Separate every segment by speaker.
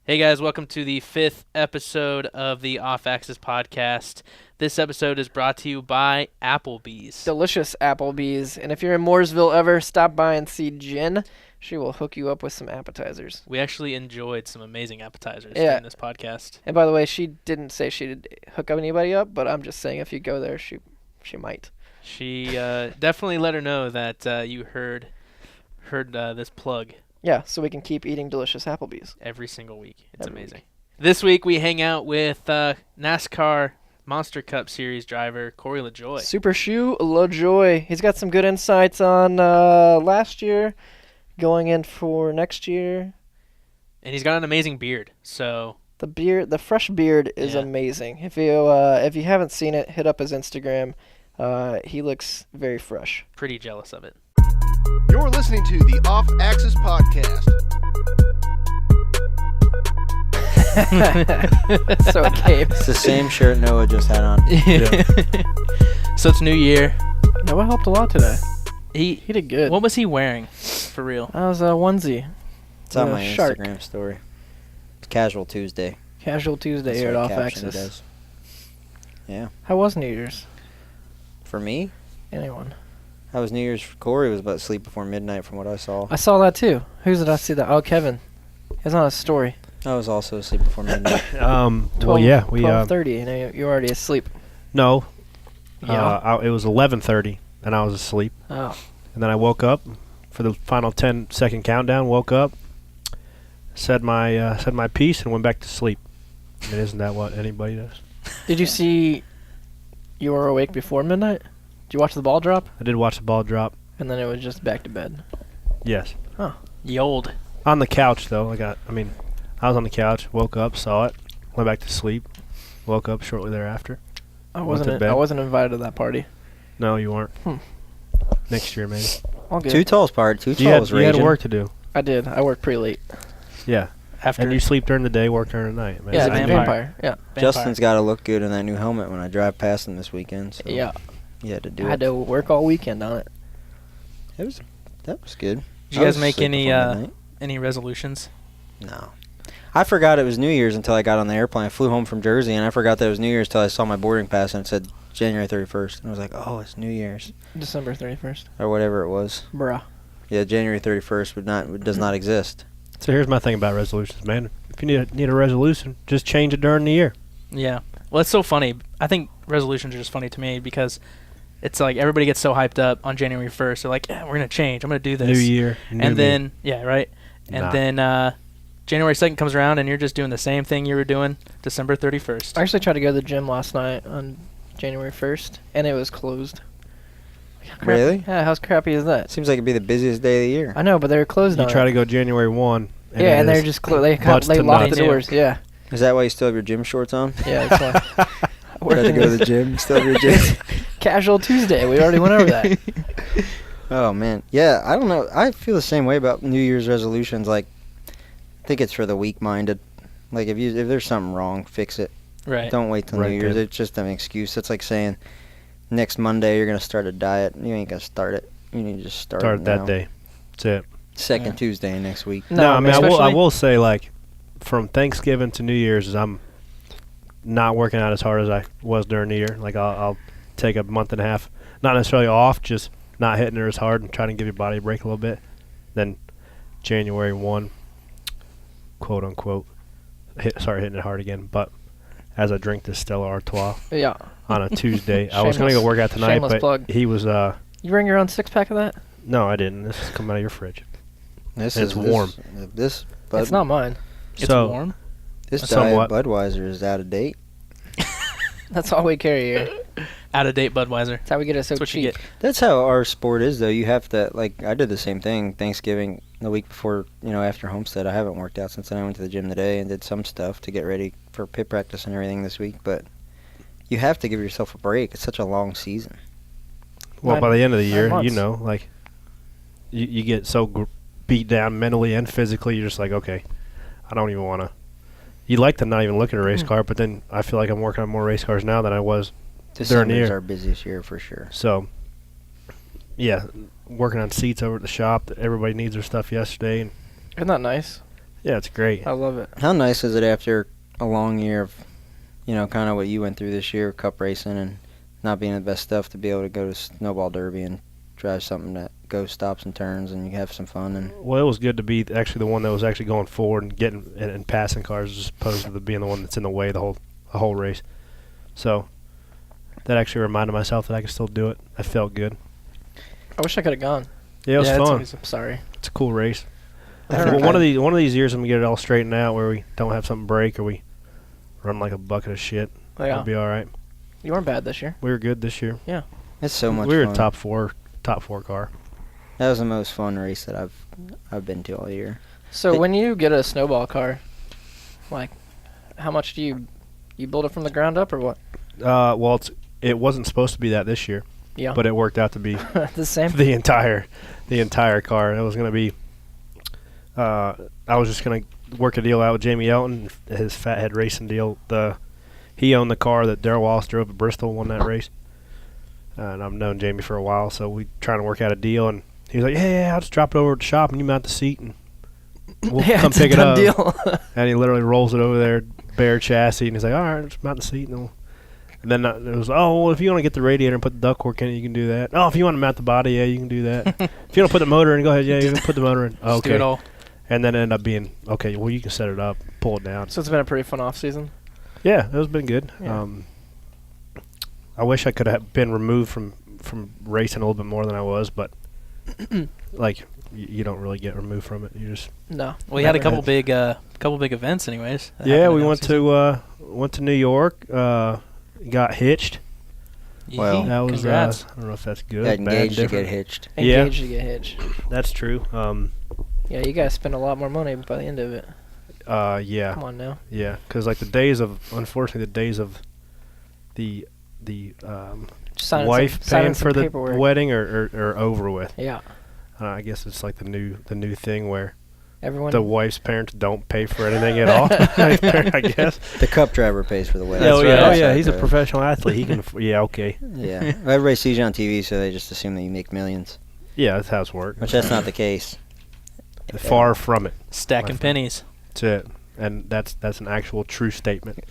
Speaker 1: Hey guys, welcome to the 5th episode of the Off Axis podcast. This episode is brought to you by Applebee's.
Speaker 2: Delicious Applebee's. And if you're in Mooresville ever, stop by and see Jen. She will hook you up with some appetizers.
Speaker 1: We actually enjoyed some amazing appetizers
Speaker 2: Yeah.
Speaker 1: in this podcast.
Speaker 2: And by the way, she didn't say she'd hook anybody up, but I'm just saying if you go there, she might.
Speaker 1: She definitely let her know that you heard this plug
Speaker 2: Yeah, so we can keep eating delicious Applebee's.
Speaker 1: every single week. It's
Speaker 2: Every
Speaker 1: amazing.
Speaker 2: week.
Speaker 1: This week we hang out with NASCAR Monster Cup Series driver Corey Lajoie.
Speaker 2: Super Shoe Lajoie. He's got some good insights on last year, going in for next year.
Speaker 1: And he's got an amazing beard, so
Speaker 2: The fresh beard is
Speaker 1: Yeah.
Speaker 2: amazing. If you haven't seen it, hit up his Instagram. He looks very fresh.
Speaker 1: pretty jealous of it.
Speaker 3: You're listening to the Off Axis Podcast.
Speaker 2: So it came.
Speaker 4: It's the same shirt Noah just had on.
Speaker 1: So it's New Year.
Speaker 2: Noah helped a lot today.
Speaker 1: He
Speaker 2: He did good.
Speaker 1: What was he wearing, for real?
Speaker 2: That was a onesie.
Speaker 4: It's on
Speaker 2: The
Speaker 4: my
Speaker 2: shark.
Speaker 4: Instagram story. It's Casual Tuesday.
Speaker 2: Casual Tuesday
Speaker 4: That's
Speaker 2: here at
Speaker 4: what
Speaker 2: Off
Speaker 4: caption
Speaker 2: Axis.
Speaker 4: does. Yeah.
Speaker 2: How was New Year's?
Speaker 4: For me,
Speaker 2: Anyone?
Speaker 4: how was New Year's for Corey? Was about to sleep before midnight from what I saw.
Speaker 2: I saw that too. Who did I see that? Oh, Kevin. It's on his story.
Speaker 4: I was also asleep before midnight.
Speaker 5: Well, yeah, we
Speaker 2: 12:30. You know, you're already asleep.
Speaker 5: no.
Speaker 2: Yeah.
Speaker 5: It was 11:30, and I was asleep.
Speaker 2: Oh.
Speaker 5: And then I woke up for the final 10-second countdown. Woke up, said my piece, and went back to sleep. I mean, isn't that what anybody does?
Speaker 2: Did you see? You were awake before midnight. Did you watch the ball drop?
Speaker 5: I did watch the ball drop.
Speaker 2: And then it was just back to bed.
Speaker 5: Yes,
Speaker 1: Yold.
Speaker 5: on the couch though. I was on the couch. Woke up, saw it, went back to sleep. Woke up shortly thereafter.
Speaker 2: I
Speaker 5: Went to
Speaker 2: wasn't.
Speaker 5: bed.
Speaker 2: I wasn't invited to that party.
Speaker 5: No, you weren't.
Speaker 2: Hmm.
Speaker 5: Next year maybe.
Speaker 2: All good.
Speaker 4: Too Tall's part. Too
Speaker 5: You
Speaker 4: Tall
Speaker 5: had,
Speaker 4: was
Speaker 5: you had
Speaker 4: raging.
Speaker 5: work to do.
Speaker 2: I did. I worked pretty late.
Speaker 5: Yeah,
Speaker 1: After
Speaker 5: and you sleep during the day, work during the night. Man.
Speaker 2: Yeah,
Speaker 1: a
Speaker 2: it's a
Speaker 1: vampire.
Speaker 2: vampire. Yeah.
Speaker 4: Justin's got to look good in that new helmet when I drive past him this weekend. So
Speaker 2: Yeah.
Speaker 4: you had to do
Speaker 2: I
Speaker 4: it.
Speaker 2: had to work all weekend on it.
Speaker 4: That was good.
Speaker 1: Did
Speaker 4: I
Speaker 1: you guys
Speaker 4: was
Speaker 1: make
Speaker 4: asleep before midnight.
Speaker 1: any resolutions?
Speaker 4: No. I forgot it was New Year's until I got on the airplane. I flew home from Jersey, and I forgot that it was New Year's until I saw my boarding pass, and it said January 31st. And I was like, oh, it's New Year's.
Speaker 2: December 31st.
Speaker 4: Or whatever it was.
Speaker 2: Bruh.
Speaker 4: Yeah, January 31st does not exist.
Speaker 5: So here's my thing about resolutions, man. If you need a resolution, just change it during the year.
Speaker 1: Yeah. Well, it's so funny. I think resolutions are just funny to me because it's like everybody gets so hyped up on January 1st. They're like, yeah, we're going to change. I'm going to do this.
Speaker 5: New year, new
Speaker 1: And
Speaker 5: me.
Speaker 1: then, yeah, right? And
Speaker 5: Nah.
Speaker 1: then January 2nd comes around and you're just doing the same thing you were doing December 31st.
Speaker 2: I actually tried to go to the gym last night on January 1st, and it was closed. How crappy-
Speaker 4: Really?
Speaker 2: Yeah, how crappy is that?
Speaker 4: Seems like it'd be the busiest day of the year.
Speaker 2: I know, but they were closed
Speaker 5: You
Speaker 2: on
Speaker 5: try
Speaker 2: it.
Speaker 5: to go January 1.
Speaker 2: Yeah, and
Speaker 5: it
Speaker 2: they're
Speaker 5: is
Speaker 2: just they
Speaker 5: butts to
Speaker 2: locked the
Speaker 5: nuts.
Speaker 2: doors. Yeah,
Speaker 4: Is that why you still have your gym shorts on?
Speaker 2: yeah. That's why.
Speaker 4: You had to go to the gym, still have your gym.
Speaker 2: Casual Tuesday. We already went over that.
Speaker 4: Oh, man. Yeah, I don't know. I feel the same way about New Year's resolutions. Like, I think it's for the weak-minded. Like, if there's something wrong, fix it.
Speaker 1: Right.
Speaker 4: Don't wait till
Speaker 5: Right,
Speaker 4: New Year's.
Speaker 5: good.
Speaker 4: It's just an excuse. It's like saying next Monday you're going to start a diet. You ain't going to start it. You need to just start
Speaker 5: Start
Speaker 4: it
Speaker 5: that
Speaker 4: now.
Speaker 5: day. That's it.
Speaker 4: Second
Speaker 1: Yeah.
Speaker 4: Tuesday next week.
Speaker 5: No, I mean, I
Speaker 2: especially-
Speaker 5: will say, like, from Thanksgiving to New Year's, is I'm not working out as hard as I was during the year. Like, I'll take a month and a half, not necessarily off, just not hitting it as hard and trying to give your body a break a little bit. Then January 1, quote unquote, start hitting it hard again. But as I drink this Stella Artois
Speaker 2: Yeah.
Speaker 5: on a Tuesday, I was going to go work out tonight,
Speaker 2: shameless
Speaker 5: but
Speaker 2: plug.
Speaker 5: he was,
Speaker 2: You bring your own 6-pack of that?
Speaker 5: no, I didn't. This is coming out of your fridge.
Speaker 4: This
Speaker 5: It's
Speaker 4: is
Speaker 5: warm.
Speaker 4: This Bud,
Speaker 2: It's not mine.
Speaker 1: It's
Speaker 5: So-
Speaker 1: warm.
Speaker 4: this
Speaker 5: somewhat.
Speaker 4: diet Budweiser is out of date.
Speaker 2: That's all we carry here.
Speaker 1: Out of date Budweiser.
Speaker 2: That's how we get it so
Speaker 1: That's what you
Speaker 2: cheap.
Speaker 1: get.
Speaker 4: That's how our sport is, though. You have to, like, I did the same thing Thanksgiving the week before, after Homestead. I haven't worked out since then. I went to the gym today and did some stuff to get ready for pit practice and everything this week. But you have to give yourself a break. It's such a long season.
Speaker 5: Well, by the end of the year,
Speaker 2: 9 months.
Speaker 5: like, you get so beat down mentally and physically, you're just like, okay, I don't even want to. You'd like to not even look at a race car, but then I feel like I'm working on more race cars now than I was during the
Speaker 4: December is
Speaker 5: year.
Speaker 4: our busiest year for sure.
Speaker 5: So, yeah, working on seats over at the shop. Everybody needs their stuff yesterday. And
Speaker 2: Isn't that nice?
Speaker 5: Yeah, it's great.
Speaker 2: I love it.
Speaker 4: How nice is it after a long year of, kind of what you went through this year, cup racing and not being the best stuff, to be able to go to Snowball Derby and drive something that goes stops and turns and you have some fun. And
Speaker 5: Well, it was good to be actually the one that was actually going forward and getting and passing cars as opposed to being the one that's in the way the whole race. So that actually reminded myself that I could still do it. I felt good.
Speaker 2: I wish I could have gone.
Speaker 5: Yeah, it was fun.
Speaker 2: I'm sorry.
Speaker 5: It's a cool race.
Speaker 2: I don't
Speaker 5: Well,
Speaker 2: know.
Speaker 5: one of these years, I'm gonna get it all straightened out where we don't have something break or we run like a bucket of shit.
Speaker 2: Yeah.
Speaker 5: It'll be all right.
Speaker 2: You weren't bad this year.
Speaker 5: We were good this year.
Speaker 4: it's so much
Speaker 5: We were
Speaker 4: fun.
Speaker 5: top four car.
Speaker 4: That was the most fun race that I've been to all year.
Speaker 2: So
Speaker 4: It-
Speaker 2: when you get a snowball car, like, how much do you build it from the ground up or what?
Speaker 5: Well, it wasn't supposed to be that this year,
Speaker 2: Yeah.
Speaker 5: but it worked out to be
Speaker 2: The same.
Speaker 5: the entire car. It was gonna be. I was just gonna work a deal out with Jamie Elton, his Fathead Racing deal. He owned the car that Darrell Wallace drove at Bristol, won that race. And I've known Jamie for a while, so we trying to work out a deal. And he was like, "Hey, I'll just drop it over at the shop and you mount the seat and we'll
Speaker 2: Yeah,
Speaker 5: come
Speaker 2: it's a
Speaker 5: pick it
Speaker 2: done
Speaker 5: up."
Speaker 2: Deal.
Speaker 5: And he literally rolls it over there, bare chassis, and he's like, "All right, just mount the seat." And then it was, "Oh, well, if you want to get the radiator and put the ductwork in it, you can do that. Oh, if you want to mount the body, yeah, you can do that. If you want to put the motor in, go ahead, yeah, you can put the motor in."
Speaker 1: Just do it
Speaker 5: Okay.
Speaker 1: all.
Speaker 5: And then it ended up being, okay, well, you can set it up, pull it down.
Speaker 2: So it's been a pretty fun off season.
Speaker 5: Yeah, it has been good.
Speaker 2: Yeah.
Speaker 5: I wish I could have been removed from racing a little bit more than I was, but like you don't really get removed from it. You just
Speaker 2: No.
Speaker 1: Well, you had a
Speaker 5: Never
Speaker 1: couple big events, anyways. that
Speaker 5: yeah.
Speaker 1: happened
Speaker 5: We
Speaker 1: in
Speaker 5: went
Speaker 1: off-season.
Speaker 5: to New York. Got hitched.
Speaker 4: Well,
Speaker 5: That was
Speaker 1: Congrats.
Speaker 5: I don't know if that's good.
Speaker 4: Got
Speaker 5: bad,
Speaker 4: engaged to
Speaker 5: different.
Speaker 4: get hitched.
Speaker 5: Yeah.
Speaker 2: Engaged to get hitched.
Speaker 5: That's true.
Speaker 2: Yeah, you guys spend a lot more money by the end of it.
Speaker 5: Yeah.
Speaker 2: Come on now.
Speaker 5: Yeah, because like unfortunately, the days of the
Speaker 2: Just signing
Speaker 5: wife
Speaker 2: some, signing
Speaker 5: paying
Speaker 2: some
Speaker 5: for the
Speaker 2: paperwork.
Speaker 5: wedding are over with.
Speaker 2: Yeah.
Speaker 5: I guess it's like the new thing where
Speaker 2: Everyone.
Speaker 5: the wife's parents don't pay for anything at all. I guess.
Speaker 4: The cup driver pays for the wedding.
Speaker 1: That's right.
Speaker 5: Oh yeah, he's a
Speaker 4: Right.
Speaker 5: professional athlete. He can. Yeah, okay.
Speaker 4: Yeah. Everybody sees you on TV, so they just assume that you make millions,
Speaker 5: Yeah, that's how it's worked.
Speaker 4: which that's not the case.
Speaker 5: Far from it.
Speaker 1: Stacking
Speaker 5: My
Speaker 1: pennies.
Speaker 5: That's it. And that's an actual true statement.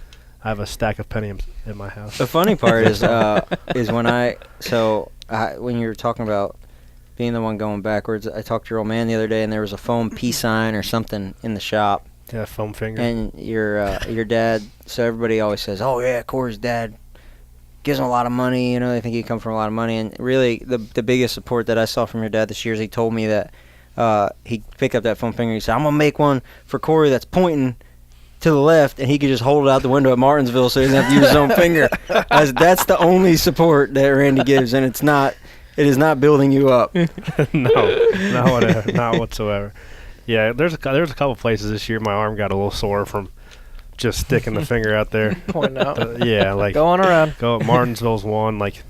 Speaker 5: I have a stack of pennies in my house.
Speaker 4: The funny part is when when you were talking about being the one going backwards, I talked to your old man the other day, and there was a foam peace sign or something in the shop,
Speaker 5: Yeah, foam finger.
Speaker 4: and your dad. So everybody always says, "Oh yeah, Corey's dad gives him a lot of money." They think he come from a lot of money, and really the biggest support that I saw from your dad this year is he told me that he picked up that foam finger. He said, "I'm gonna make one for Corey that's pointing to the left, and he could just hold it out the window at Martinsville, so he doesn't have to use his own finger." That's the only support that Randy gives, and it is not building you up.
Speaker 5: Not whatsoever. Yeah, there's a couple places this year my arm got a little sore from just sticking the finger out there.
Speaker 2: Pointing out.
Speaker 5: Yeah, like
Speaker 2: Going around.
Speaker 5: Martinsville's one, like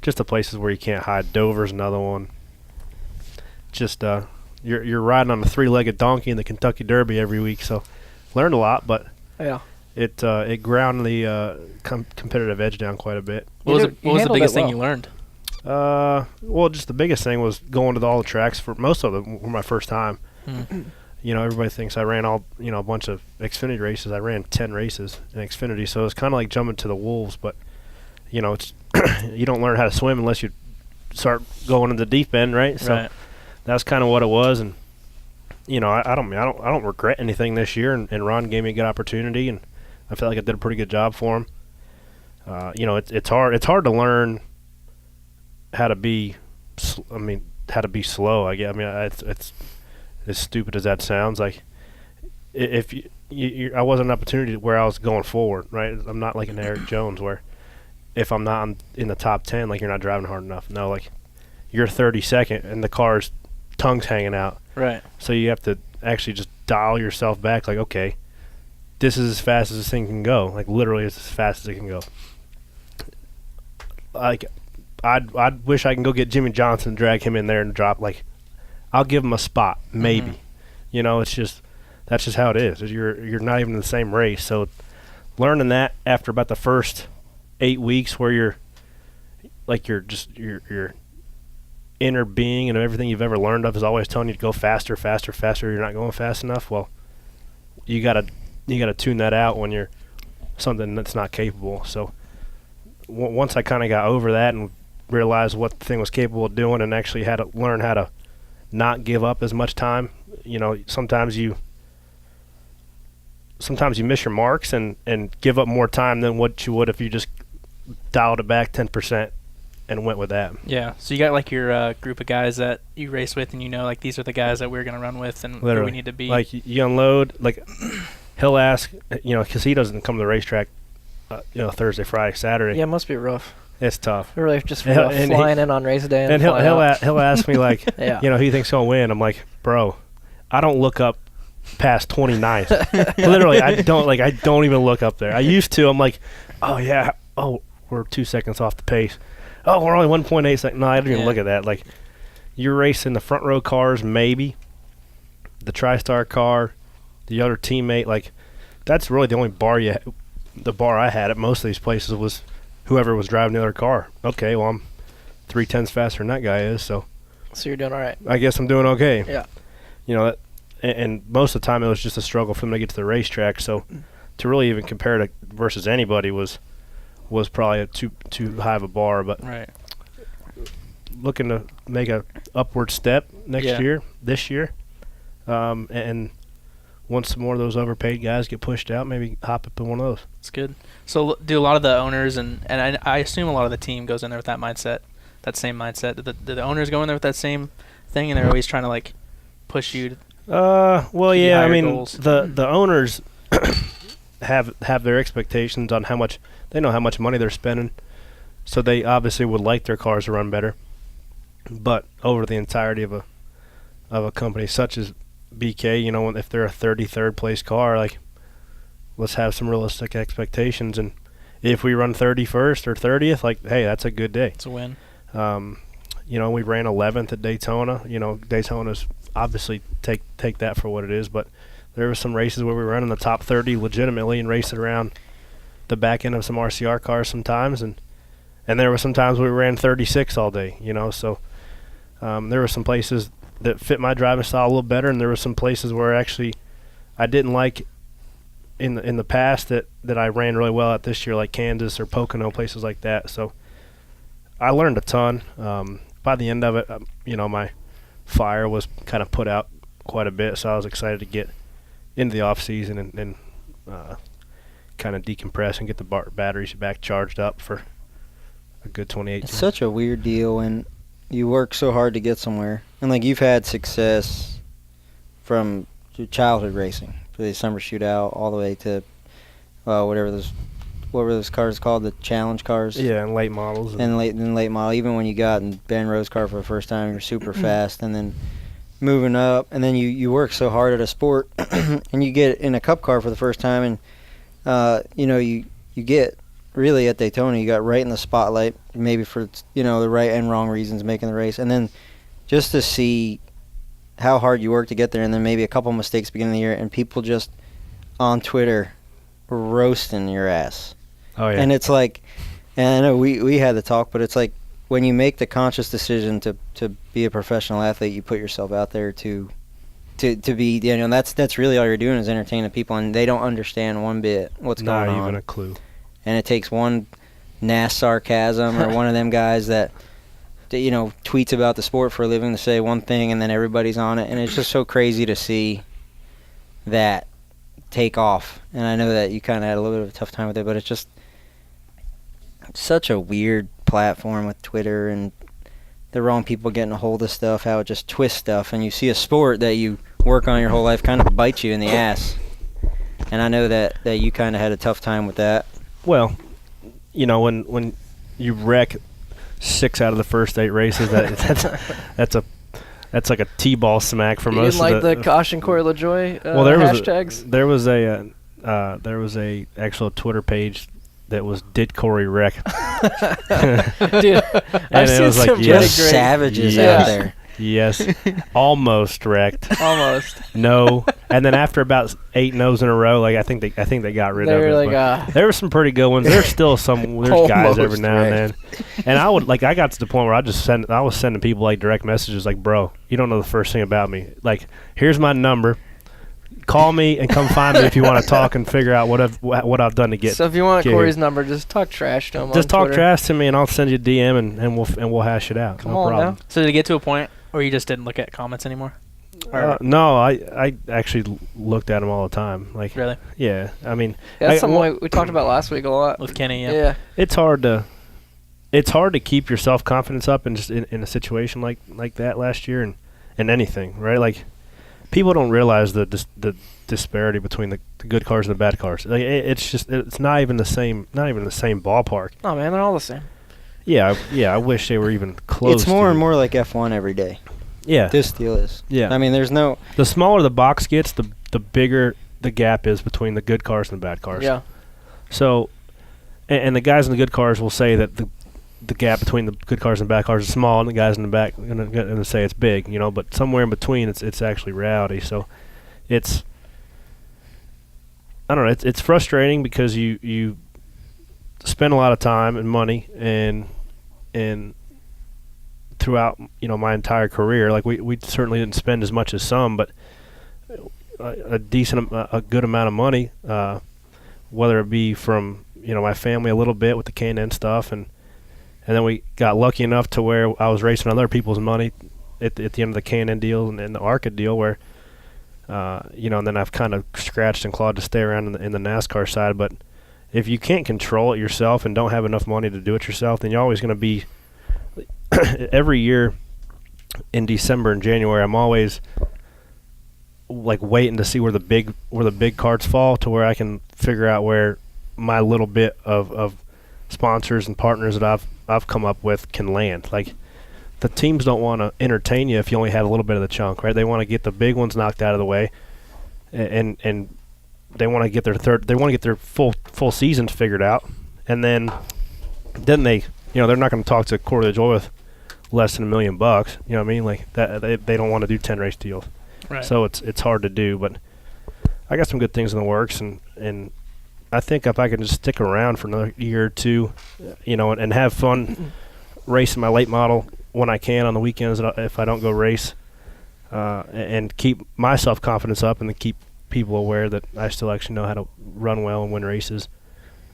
Speaker 5: just the places where you can't hide. Dover's another one. Just you're riding on a 3-legged donkey in the Kentucky Derby every week, so learned a lot, but
Speaker 2: Yeah.
Speaker 5: it ground the competitive edge down quite a bit.
Speaker 1: What was
Speaker 2: You
Speaker 1: the
Speaker 2: handled
Speaker 1: biggest
Speaker 2: it
Speaker 1: thing
Speaker 2: well.
Speaker 1: you learned?
Speaker 5: Well, just the biggest thing was going to all the tracks. For most of them were my first time.
Speaker 1: Hmm.
Speaker 5: Everybody thinks I ran a bunch of Xfinity races. I ran 10 races in Xfinity, so it's kind of like jumping to the wolves. But it's you don't learn how to swim unless you start going in the deep end, right? So
Speaker 1: Right.
Speaker 5: that's kind of what it was. And I don't regret anything this year. And Ron gave me a good opportunity, and I feel like I did a pretty good job for him. It's hard to learn how to be slow. I it's as stupid as that sounds. Like if I wasn't an opportunity where I was going forward, right? I'm not like an Eric Jones where if I'm not in the top 10, like you're not driving hard enough. No, like you're 32nd and the car's tongue's hanging out.
Speaker 1: Right.
Speaker 5: So you have to actually just dial yourself back. Like, okay, this is as fast as this thing can go. Like literally, it's as fast as it can go. Like I'd wish I can go get Jimmy Johnson, drag him in there, and drop. Like, I'll give him a spot, maybe. It's just that's just how it is. You're not even in the same race. So, learning that after about the first 8 weeks, where you're your inner being and everything you've ever learned of is always telling you to go faster, faster, faster. You're not going fast enough. Well, you gotta tune that out when you're something that's not capable. So once I kind of got over that and realized what the thing was capable of doing, and actually had to learn how to not give up as much time. Sometimes you miss your marks and give up more time than what you would if you just dialed it back 10% and went with that.
Speaker 1: Yeah. So you got like your group of guys that you race with, and like these are the guys that we're gonna run with, and where we need to be.
Speaker 5: Like you unload. Like he'll ask, because he doesn't come to the racetrack, Thursday, Friday, Saturday.
Speaker 2: Yeah, it must be rough.
Speaker 5: It's tough.
Speaker 2: Really, just flying in on race day, and
Speaker 5: he'll ask me like,
Speaker 2: yeah.
Speaker 5: Who you think's gonna win? I'm like, bro, I don't look up past 29th. Literally, I don't even look up there. I used to. I'm like, oh yeah, we're 2 seconds off the pace. Oh, we're only 1.8 seconds. No, I don't even look at that. Like, you're racing the front row cars, maybe the TriStar car, the other teammate. Like, that's really the only bar the bar I had at most of these places was whoever was driving the other car. Okay, well, I'm 0.3 faster than that guy is, so
Speaker 2: you're doing all right.
Speaker 5: I guess I'm doing okay.
Speaker 2: Yeah.
Speaker 5: And most of the time it was just a struggle for them to get to the racetrack. So to really even compare to versus anybody was probably a too high of a bar. But
Speaker 1: right.
Speaker 5: Looking to make a upward step this year, and once some more of those overpaid guys get pushed out, maybe hop up in one of those.
Speaker 1: That's good. So do a lot of the owners and I assume a lot of the team goes in there with that mindset, that same mindset. Do the owners go in there with that same thing, and they're always trying to like push you?
Speaker 5: Well, yeah. I mean,
Speaker 1: goals?
Speaker 5: the owners have their expectations on how much they know how much money they're spending, so they obviously would like their cars to run better. But over the entirety of a company such as BK, if they're a 33rd place car, like, let's have some realistic expectations. And if we run 31st or 30th, like, hey, that's a good day.
Speaker 1: It's a win.
Speaker 5: We ran 11th at Daytona. Daytona's obviously take that for what it is, but there were some races where we ran in the top 30 legitimately and raced around the back end of some RCR cars sometimes, and there were some times where we ran 36 all day. So there were some places that fit my driving style a little better, and there were some places where actually I didn't like in the past that I ran really well at this year, like Kansas or Pocono, places like that. So I learned a ton. By the end of it, my fire was kind of put out quite a bit, so I was excited to get into the off season and kind of decompress and get the batteries back charged up for a good 2018.
Speaker 4: It's such a weird deal when you work so hard to get somewhere, and like you've had success from your childhood racing, for the summer shootout, all the way to what were those cars called, the challenge cars?
Speaker 5: Yeah, and late models.
Speaker 4: And late model. Even when you got in Ben Rowe's car for the first time, you're super fast, and then moving up, and then you work so hard at a sport, and you get in a cup car for the first time, and you get really at Daytona, you got right in the spotlight, maybe for the right and wrong reasons, making the race, and then just to see how hard you work to get there, and then maybe a couple mistakes beginning of the year, and people just on Twitter roasting your ass.
Speaker 5: Oh yeah.
Speaker 4: And it's like, and I know we had the talk, but it's like when you make the conscious decision to be a professional athlete, you put yourself out there to be, that's really all you're doing is entertaining people, and they don't understand one bit what's going on.
Speaker 5: Not even a clue.
Speaker 4: And it takes one NASCAR chasm or one of them guys that tweets about the sport for a living to say one thing, and then everybody's on it, and it's just so crazy to see that take off. And I know that you kind of had a little bit of a tough time with it, but it's just such a weird platform with Twitter and the wrong people getting a hold of stuff, how it just twists stuff, and you see a sport that you work on your whole life kind of bite you in the ass. And I know that you kind of had a tough time with that.
Speaker 5: Well, when you wreck 6 out of the first 8 races, that's like a T-ball smack for most of the.
Speaker 2: You didn't like the caution Corey Lajoie hashtags?
Speaker 5: There was a actual Twitter page that was "Did Corey wreck?"
Speaker 2: Dude,
Speaker 5: and it was like, yes,
Speaker 4: savages out there.
Speaker 5: Yes, almost wrecked.
Speaker 2: Almost.
Speaker 5: No, and then after about 8 no's in a row, like I think they got rid of it. There were some pretty good ones. There's still there's guys every now and then, and I got to the point where I was sending people like direct messages like, bro, you don't know the first thing about me. Like, here's my number. call me and come find me if you want to talk and figure out what I've done to get.
Speaker 2: So if you want
Speaker 5: get
Speaker 2: Corey's
Speaker 5: here.
Speaker 2: number, just talk trash to him.
Speaker 5: Just
Speaker 2: on
Speaker 5: talk
Speaker 2: Twitter.
Speaker 5: trash to me, and I'll send you a DM, and we'll hash it out.
Speaker 2: Come
Speaker 5: no
Speaker 2: on
Speaker 5: problem.
Speaker 2: now.
Speaker 1: So did it get to a point where you just didn't look at comments anymore?
Speaker 5: No, I actually looked at them all the time. Like,
Speaker 1: Really?
Speaker 5: yeah, I mean,
Speaker 2: That's something we talked about last week a lot.
Speaker 1: With Kenny,
Speaker 2: Yeah.
Speaker 5: it's hard to keep your self confidence up in just in a situation like that last year and anything, right? Like, people don't realize the disparity between the good cars and the bad cars. Like, it's not even the same ballpark.
Speaker 2: Oh man, they're all the same.
Speaker 5: Yeah, I wish they were even close.
Speaker 4: It's more and more like F1 every day.
Speaker 5: Yeah,
Speaker 4: This deal is.
Speaker 5: yeah.
Speaker 4: I mean, there's no.
Speaker 5: The smaller the box gets, the bigger the gap is between the good cars and the bad cars.
Speaker 2: Yeah.
Speaker 5: So, and the guys in the good cars will say that the gap between the good cars and bad cars is small, and the guys in the back are gonna say it's big, you know. But somewhere in between, it's actually reality. So, it's, I don't know. It's frustrating because you spend a lot of time and money and throughout, you know, my entire career. Like, we certainly didn't spend as much as some, but a good amount of money, whether it be from, you know, my family a little bit with the K&N stuff, and then we got lucky enough to where I was racing other people's money at the end of the K&N deal and the ARCA deal, where you know, and then I've kind of scratched and clawed to stay around in the NASCAR side. But if you can't control it yourself and don't have enough money to do it yourself, then you're always going to be every year in December and January, I'm always like waiting to see where the big cards fall, to where I can figure out where my little bit of sponsors and partners that I've come up with can land. Like, the teams don't want to entertain you if you only have a little bit of the chunk, right? They want to get the big ones knocked out of the way, and they want to get their full seasons figured out, and then they, you know, they're not going to talk to Corey Lajoie with less than $1 million. You know what I mean? Like that, they don't want to do 10 race deals.
Speaker 1: Right.
Speaker 5: So it's hard to do, but I got some good things in the works, and I think if I can just stick around for another year or two, you know, and have fun racing my late model when I can on the weekends if I don't go race, and keep my self-confidence up, and then keep people aware that I still actually know how to run well and win races,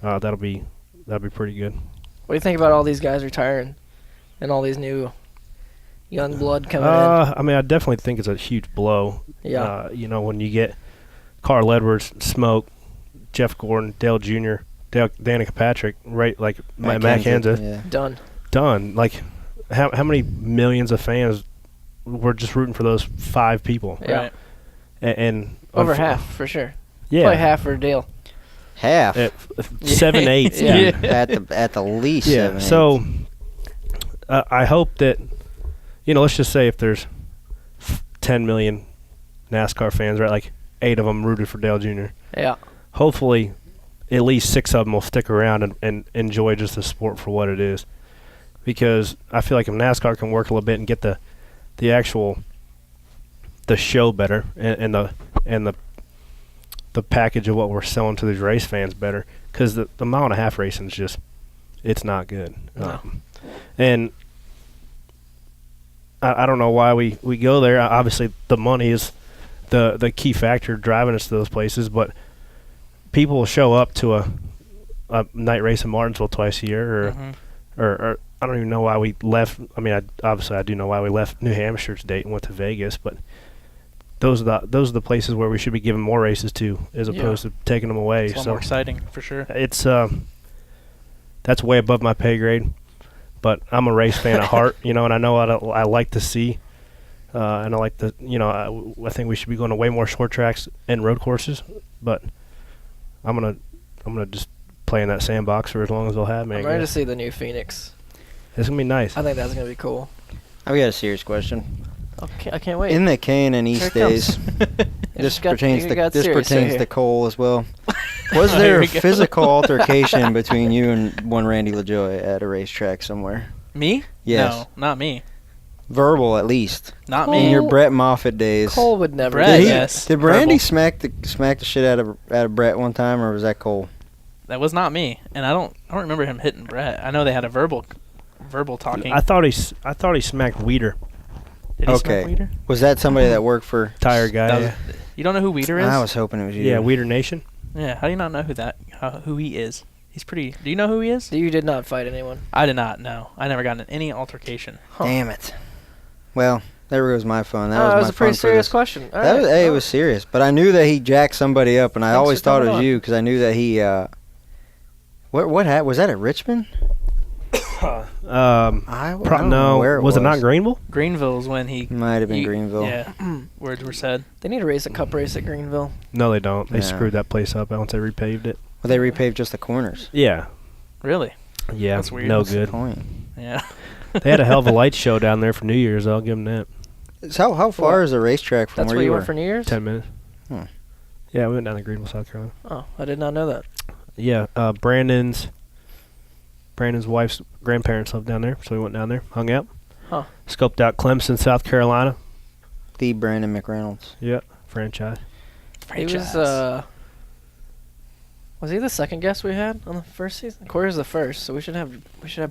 Speaker 5: that'll be pretty good.
Speaker 2: What do you think about all these guys retiring and all these new young blood coming in?
Speaker 5: I mean, I definitely think it's a huge blow.
Speaker 2: Yeah.
Speaker 5: You know, when you get Carl Edwards, Smoke, Jeff Gordon, Dale Jr., Danica Patrick, right? Like Matt Hansa,
Speaker 4: Yeah.
Speaker 2: Done.
Speaker 5: Like, how many millions of fans were just rooting for those 5 people?
Speaker 2: Yeah.
Speaker 1: Right.
Speaker 5: And
Speaker 2: Over half, for sure.
Speaker 5: Yeah.
Speaker 2: Probably half for Dale.
Speaker 4: Half.
Speaker 5: 7/8.
Speaker 2: Yeah.
Speaker 4: At the least.
Speaker 5: Yeah.
Speaker 4: 7/8.
Speaker 5: So I hope that, you know, let's just say if there's 10 million NASCAR fans, right? Like 8 of them rooted for Dale Jr.
Speaker 2: Yeah.
Speaker 5: Hopefully, at least 6 of them will stick around and enjoy just the sport for what it is. Because I feel like if NASCAR can work a little bit and get the actual show better and the package of what we're selling to these race fans better, because the mile and a half racing is just, it's not good.
Speaker 2: No.
Speaker 5: And I don't know why we go there. Obviously, the money is the key factor driving us to those places, but people will show up to a night race in Martinsville twice a year, or I don't even know why we left. I mean, I do know why we left New Hampshire's date and went to Vegas, but those are the places where we should be giving more races to, as opposed to taking them away.
Speaker 1: It's a lot more exciting, for sure.
Speaker 5: It's that's way above my pay grade, but I'm a race fan at heart, you know, and I know what I like to see, and I like to, you know, I think we should be going to way more short tracks and road courses, but I'm gonna just play in that sandbox for as long as they'll have me.
Speaker 2: I'm ready to see the new Phoenix.
Speaker 5: It's gonna be nice.
Speaker 2: I think that's going to be cool.
Speaker 4: I've got a serious question.
Speaker 2: Okay, I can't wait.
Speaker 4: In the K&N East days, this pertains to Cole as well. Was
Speaker 1: Here
Speaker 4: there
Speaker 1: we
Speaker 4: a
Speaker 1: go.
Speaker 4: physical altercation between you and one Randy Lajoie at a racetrack somewhere?
Speaker 1: Me?
Speaker 4: Yes.
Speaker 1: No, not me.
Speaker 4: Verbal, at least.
Speaker 1: Not
Speaker 2: Cole-
Speaker 4: In
Speaker 1: me.
Speaker 4: your Brett Moffitt days.
Speaker 2: Cole would never
Speaker 1: Brett,
Speaker 2: do that.
Speaker 1: yes.
Speaker 4: Did Brandy
Speaker 1: Verbal.
Speaker 4: smack the shit out of Brett one time, or was that Cole?
Speaker 1: That was not me, and I don't remember him hitting Brett. I know they had a verbal talking.
Speaker 5: I thought he smacked Weeder,
Speaker 1: Did he
Speaker 4: Okay.
Speaker 1: smack Weeder?
Speaker 4: Was that somebody that worked for?
Speaker 5: tire guy.
Speaker 1: That
Speaker 5: yeah.
Speaker 1: was- You don't know who Weeder is?
Speaker 4: I was hoping it was you.
Speaker 5: Yeah, Weeder Nation.
Speaker 1: Yeah, how do you not know who he is? He's pretty. Do you know who he is?
Speaker 2: You did not fight anyone.
Speaker 1: I did not know. I never got in any altercation.
Speaker 4: Damn it. Well, there goes my fun. That
Speaker 2: That
Speaker 4: was
Speaker 2: was
Speaker 4: my
Speaker 2: a pretty
Speaker 4: fun for
Speaker 2: serious
Speaker 4: this.
Speaker 2: question. All
Speaker 4: That
Speaker 2: right.
Speaker 4: was, it was serious, but I knew that he jacked somebody up, and I
Speaker 2: Thanks
Speaker 4: always
Speaker 2: for
Speaker 4: thought it
Speaker 2: coming
Speaker 4: was
Speaker 2: on.
Speaker 4: you because I knew that he. What was that at Richmond? I don't know
Speaker 5: No,
Speaker 4: where it
Speaker 5: was it not Greenville?
Speaker 1: Greenville's when he
Speaker 4: Might have been Greenville.
Speaker 1: Yeah, words were said.
Speaker 2: They need to race a cup race at Greenville.
Speaker 5: No, they don't. They
Speaker 4: Yeah.
Speaker 5: screwed that place up once they repaved it.
Speaker 4: Well, they repaved just the corners.
Speaker 5: Yeah,
Speaker 1: Really?
Speaker 5: yeah,
Speaker 1: That's weird.
Speaker 5: no
Speaker 4: What's the
Speaker 5: good.
Speaker 4: point?
Speaker 1: Yeah.
Speaker 5: They had a hell of a light show down there for New Year's. I'll give them that.
Speaker 4: So how far is the racetrack from
Speaker 2: That's
Speaker 4: where
Speaker 2: where
Speaker 4: you
Speaker 2: you
Speaker 4: were?
Speaker 2: went for New Year's?
Speaker 5: 10 minutes.
Speaker 4: Hmm.
Speaker 5: Yeah, we went down to Greenville, South Carolina.
Speaker 2: Oh, I did not know that.
Speaker 5: Yeah, Brandon's wife's grandparents live down there, so we went down there, hung out.
Speaker 2: Huh.
Speaker 5: Scoped out Clemson, South Carolina.
Speaker 4: The Brandon McReynolds.
Speaker 5: Yeah, franchise.
Speaker 2: He was he the second guest we had on the first season? Corey's the first, so we should have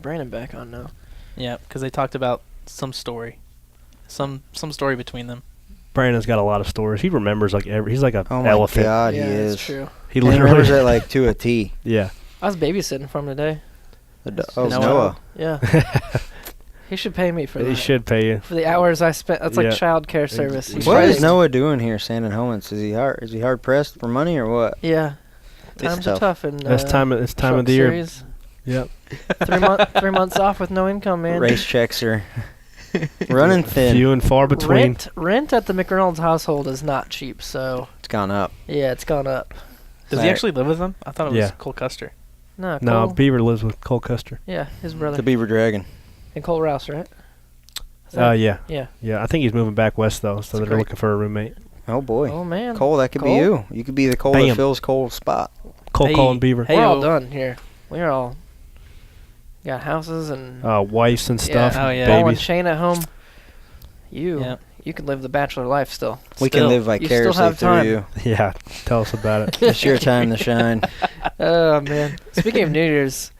Speaker 2: Brandon back on now.
Speaker 1: Yeah, because they talked about some story, some story between them.
Speaker 5: Brandon's got a lot of stories. He remembers like he's like a
Speaker 4: Oh my
Speaker 5: elephant.
Speaker 4: God,
Speaker 2: yeah,
Speaker 4: he is.
Speaker 2: that's true.
Speaker 5: He
Speaker 4: He
Speaker 5: literally
Speaker 4: remembers it like to a T.
Speaker 5: Yeah.
Speaker 2: I was babysitting for him today.
Speaker 4: Oh,
Speaker 1: Noah.
Speaker 4: Noah.
Speaker 2: Yeah. He should pay me for
Speaker 5: He
Speaker 2: that.
Speaker 5: should pay you.
Speaker 2: For the hours I spent. That's like
Speaker 5: Yeah.
Speaker 2: child care service. He's
Speaker 4: What
Speaker 2: right.
Speaker 4: is Noah doing here, sanding Owens? Is he hard pressed for money or what?
Speaker 2: Yeah.
Speaker 4: It's
Speaker 2: Times are tough. And
Speaker 5: It's time of
Speaker 2: truck
Speaker 5: the year.
Speaker 2: series.
Speaker 5: Yep.
Speaker 2: 3 months off with no income, man.
Speaker 4: Race checks are running thin.
Speaker 5: Few and far between.
Speaker 2: Rent at the McReynolds household is not cheap, so
Speaker 4: It's gone up.
Speaker 2: yeah, it's gone up.
Speaker 1: Does he actually live with them? I thought it was
Speaker 5: Yeah.
Speaker 1: Cole Custer.
Speaker 2: No,
Speaker 5: No,
Speaker 2: Cole,
Speaker 5: Beaver lives with Cole Custer.
Speaker 2: yeah, his brother.
Speaker 4: The Beaver Dragon.
Speaker 2: And Cole Rouse, right? Is that-
Speaker 5: Yeah.
Speaker 2: Yeah.
Speaker 5: Yeah, I think he's moving back west though, so they're
Speaker 2: great.
Speaker 5: looking for a roommate.
Speaker 4: Oh boy.
Speaker 2: Oh man.
Speaker 4: Cole, that could be
Speaker 2: Cole?
Speaker 4: you. You could be the Cole
Speaker 5: Bam.
Speaker 4: that fills Cole's spot.
Speaker 5: Cole,
Speaker 1: Hey.
Speaker 5: Cole, and Beaver.
Speaker 1: Hey,
Speaker 2: We're all
Speaker 1: oh.
Speaker 2: done here. We're all got houses and
Speaker 5: Wives and stuff.
Speaker 1: Oh, yeah.
Speaker 2: ball and
Speaker 5: Babies.
Speaker 2: chain at home.
Speaker 1: Yeah.
Speaker 2: You can live the bachelor life still.
Speaker 4: We can
Speaker 1: Still,
Speaker 4: live
Speaker 2: still
Speaker 4: vicariously
Speaker 2: have
Speaker 4: through
Speaker 2: time.
Speaker 4: you.
Speaker 5: Yeah, tell us about it.
Speaker 4: It's your time to shine.
Speaker 2: Oh man. Speaking of New Year's,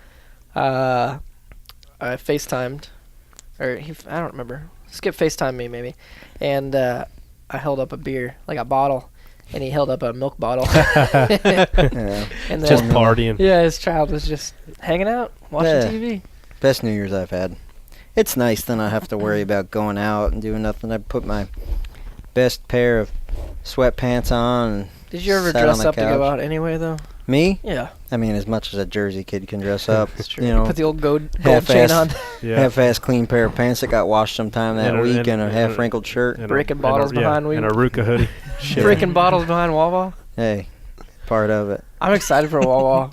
Speaker 2: I FaceTimed, I don't remember. Skip FaceTimed me maybe, and I held up a beer, like a bottle, and he held up a milk bottle.
Speaker 4: Yeah.
Speaker 2: And
Speaker 5: Just
Speaker 2: then,
Speaker 5: partying.
Speaker 2: yeah, his child was just hanging out, watching
Speaker 4: Yeah.
Speaker 2: TV.
Speaker 4: Best New Year's I've had. It's nice then I have to worry about going out and doing nothing. I put my best pair of sweatpants on. And
Speaker 2: Did you ever
Speaker 4: sat on
Speaker 2: dress
Speaker 4: the
Speaker 2: up to go
Speaker 4: couch.
Speaker 2: out anyway, though?
Speaker 4: Me?
Speaker 2: Yeah,
Speaker 4: I mean, as much as a Jersey kid can dress up.
Speaker 2: that's true.
Speaker 4: You know,
Speaker 2: Put the old gold chain
Speaker 4: half-ass.
Speaker 2: on,
Speaker 5: Yeah.
Speaker 4: half-ass clean pair of pants that got washed sometime that
Speaker 5: And a-
Speaker 4: week
Speaker 5: and-
Speaker 4: and a
Speaker 5: and-
Speaker 4: half-wrinkled shirt.
Speaker 5: And a-
Speaker 2: breaking
Speaker 5: and
Speaker 2: bottles
Speaker 5: a,
Speaker 2: behind
Speaker 5: yeah,
Speaker 2: we-
Speaker 5: and a Ruka hoodie. Shit.
Speaker 2: breaking bottles behind Wawa.
Speaker 4: Hey, part of it.
Speaker 2: I'm excited for Wawa.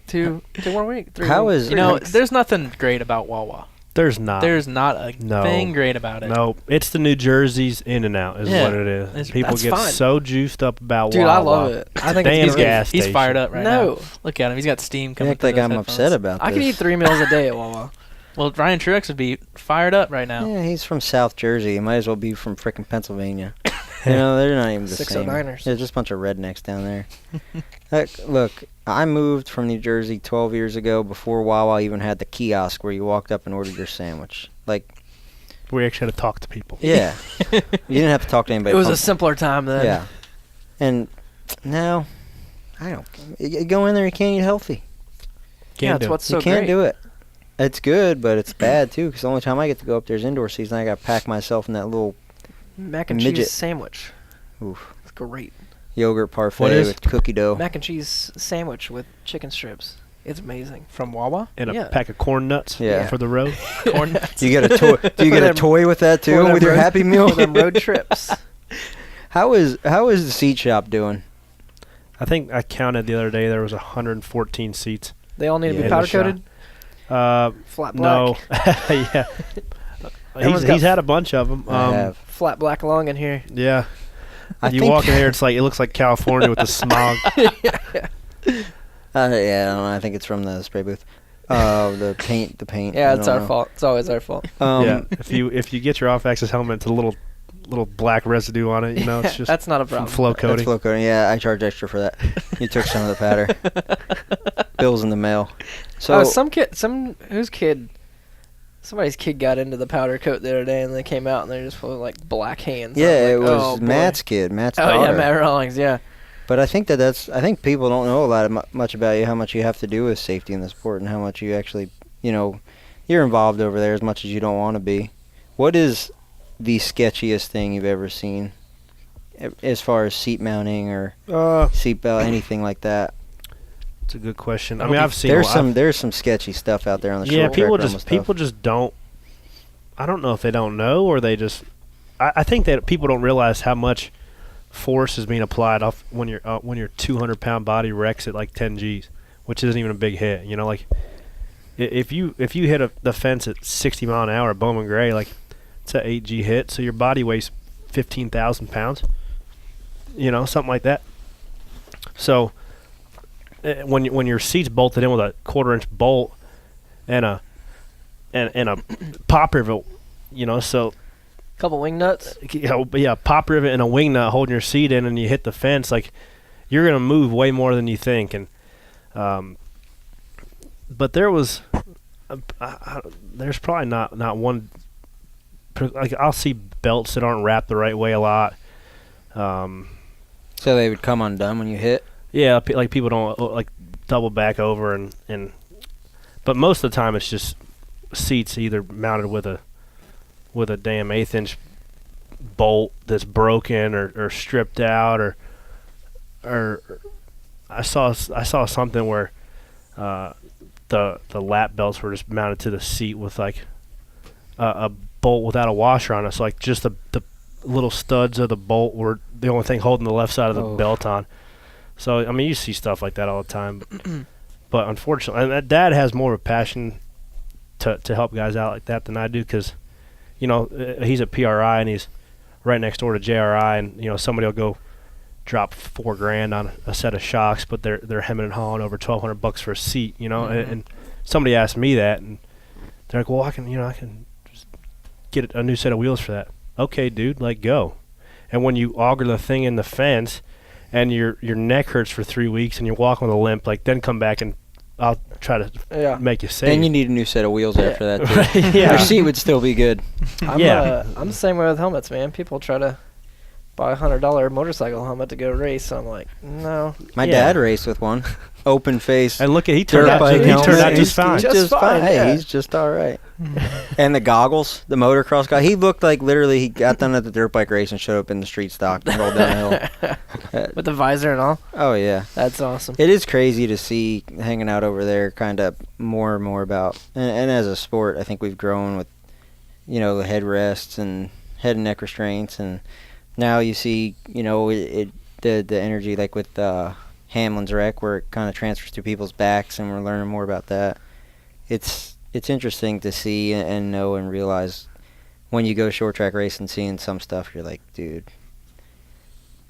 Speaker 2: 2 more weeks. 3
Speaker 4: How
Speaker 2: weeks.
Speaker 4: is-
Speaker 1: You know,
Speaker 2: weeks.
Speaker 1: there's nothing great about Wawa.
Speaker 5: There's not.
Speaker 1: There's not a
Speaker 5: No.
Speaker 1: thing great about it.
Speaker 5: No, it's the New Jersey's In and Out is
Speaker 1: Yeah.
Speaker 5: what it is.
Speaker 1: It's-
Speaker 5: People
Speaker 2: that's
Speaker 5: get
Speaker 2: fine.
Speaker 5: so juiced up about
Speaker 2: Dude,
Speaker 5: Wawa.
Speaker 2: I love it. I think
Speaker 5: Damn
Speaker 2: it's great.
Speaker 5: gas
Speaker 1: He's
Speaker 5: station.
Speaker 1: fired up right now.
Speaker 2: No,
Speaker 1: Look at him. He's got steam
Speaker 4: You
Speaker 1: coming
Speaker 4: act
Speaker 1: through
Speaker 4: like
Speaker 1: those
Speaker 4: I'm
Speaker 1: headphones.
Speaker 4: upset about this.
Speaker 2: I could eat 3 meals a day at Wawa.
Speaker 1: Well, Ryan Truex would be fired up right now.
Speaker 4: Yeah, he's from South Jersey. He might as well be from frickin' Pennsylvania. You know, they're not even the same.
Speaker 2: 609ers.
Speaker 4: They're just a bunch of rednecks down there. Look, I moved from New Jersey 12 years ago before Wawa even had the kiosk where you walked up and ordered your sandwich. Like,
Speaker 5: We actually had to talk to people.
Speaker 4: yeah. You didn't have to talk to anybody.
Speaker 2: It was a
Speaker 4: Pump-
Speaker 2: simpler time then.
Speaker 4: Yeah. And now, I don't. You go in there, you can't eat healthy.
Speaker 2: Yeah,
Speaker 5: Can't
Speaker 2: that's
Speaker 5: do
Speaker 2: what's
Speaker 4: You
Speaker 2: so
Speaker 4: can't
Speaker 2: great.
Speaker 4: do it. It's good, but it's bad too. Because the only time I get to go up there is indoor season. I got to pack myself in that little
Speaker 2: Mac and
Speaker 4: Midget.
Speaker 2: cheese sandwich.
Speaker 4: oof,
Speaker 2: It's great.
Speaker 4: yogurt
Speaker 5: What
Speaker 4: parfait
Speaker 5: is?
Speaker 4: with cookie dough.
Speaker 2: Mac and cheese sandwich with chicken strips. It's amazing.
Speaker 1: From Wawa?
Speaker 5: And a
Speaker 2: Yeah.
Speaker 5: pack of corn nuts
Speaker 4: Yeah.
Speaker 5: for the road.
Speaker 1: Corn nuts.
Speaker 4: Do you get a toy? Do you
Speaker 2: For
Speaker 4: get a
Speaker 2: them-
Speaker 4: toy with that
Speaker 2: for
Speaker 4: too?
Speaker 2: them
Speaker 4: With your
Speaker 2: road-
Speaker 4: Happy Meal?
Speaker 2: For them road trips.
Speaker 4: How is the seat shop doing?
Speaker 5: I think I counted the other day there was 114 seats.
Speaker 2: They all need to
Speaker 4: Yeah,
Speaker 2: be
Speaker 4: in
Speaker 2: powder
Speaker 5: the shop.
Speaker 2: coated.
Speaker 5: No.
Speaker 2: Flat black.
Speaker 5: Yeah.
Speaker 2: Everyone's got
Speaker 5: He's had a bunch of them.
Speaker 4: I have.
Speaker 2: Flat black lung in here.
Speaker 5: Yeah.
Speaker 4: I
Speaker 5: You
Speaker 4: think-
Speaker 5: walk in there, it looks like California with the smog.
Speaker 4: yeah, I don't know. I think it's from the spray booth. The paint.
Speaker 2: Yeah,
Speaker 4: I
Speaker 2: it's
Speaker 4: don't
Speaker 2: our
Speaker 4: know.
Speaker 2: fault. It's always our fault.
Speaker 5: Yeah. If you get your off-axis helmet, it's a little black residue on it. You know, it's just
Speaker 2: That's not a
Speaker 5: from
Speaker 2: problem.
Speaker 5: flow
Speaker 4: That's
Speaker 5: coating.
Speaker 4: flow coating. Yeah, I charge extra for that. You took some of the powder. Bills in the mail. So
Speaker 2: Some kid, whose kid Somebody's kid got into the powder coat the other day, and they came out, and they're just full of, like, black hands.
Speaker 4: Yeah, it
Speaker 2: I'm like,
Speaker 4: was
Speaker 2: oh, boy.
Speaker 4: Matt's kid, Matt's
Speaker 2: Oh,
Speaker 4: daughter.
Speaker 2: yeah, Matt Rawlings, yeah.
Speaker 4: But I think I think people don't know a lot much about you, how much you have to do with safety in the sport, and how much you actually, you're involved over there as much as you don't want to be. What is the sketchiest thing you've ever seen, as far as seat mounting or seatbelt, anything like that?
Speaker 5: It's a good question. I mean, I've seen
Speaker 4: there's some sketchy stuff out there on the short track.
Speaker 5: People just don't. I don't know if they don't know or they just. I think that people don't realize how much force is being applied off when your 200-pound body wrecks at like 10 G's, which isn't even a big hit. Like if you hit the fence at 60 mile an hour at Bowman Gray, like it's an 8 G hit, so your body weighs 15,000 pounds. Something like that. So when your seat's bolted in with a 1/4-inch bolt and a pop rivet, so.
Speaker 2: Couple wing nuts.
Speaker 5: Yeah, pop rivet and a wing nut holding your seat in, and you hit the fence. Like, you're gonna move way more than you think. And but there's probably not one. Like, I'll see belts that aren't wrapped the right way a lot.
Speaker 4: So they would come undone when you hit.
Speaker 5: Yeah, like people don't like double back over and. But most of the time, it's just seats either mounted with a damn 1/8-inch bolt that's broken or stripped out or I saw something where the lap belts were just mounted to the seat with like a bolt without a washer on it. So like just the little studs of the bolt were the only thing holding the left side of the belt on. So I mean, you see stuff like that all the time. But unfortunately, and Dad has more of a passion to help guys out like that than I do, because he's at PRI and he's right next door to JRI, and somebody will go drop $4,000 on a set of shocks, but they're hemming and hawing over $1,200 for a seat, and somebody asked me that, and they're like, well, I can just get a new set of wheels for that. Okay, dude, go. And when you auger the thing in the fence and your neck hurts for 3 weeks and you're walking with a limp, then come back and I'll try to make you safe.
Speaker 4: Then you need a new set of wheels after that, too.
Speaker 5: Right, yeah.
Speaker 4: Your seat would still be good.
Speaker 2: I'm the same way with helmets, man. People try to buy a $100 motorcycle helmet to go race. So I'm like, no.
Speaker 4: My dad raced with one. Open face.
Speaker 5: And look, he turned out just fine.
Speaker 4: Just fine. Hey,
Speaker 2: yeah.
Speaker 4: he's just all right. And the goggles, the motocross guy, he looked like literally he got done at the dirt bike race and showed up in the street stock and rolled down the hill.
Speaker 2: With the visor and all?
Speaker 4: Oh, yeah.
Speaker 2: That's awesome.
Speaker 4: It is crazy to see hanging out over there kind of more and more about. And as a sport, I think we've grown with, the headrests and head and neck restraints. And now you see, the energy like with Hamlin's wreck, where it kind of transfers to people's backs, and we're learning more about that. It's interesting to see and know and realize when you go short track racing, seeing some stuff, you're like, dude,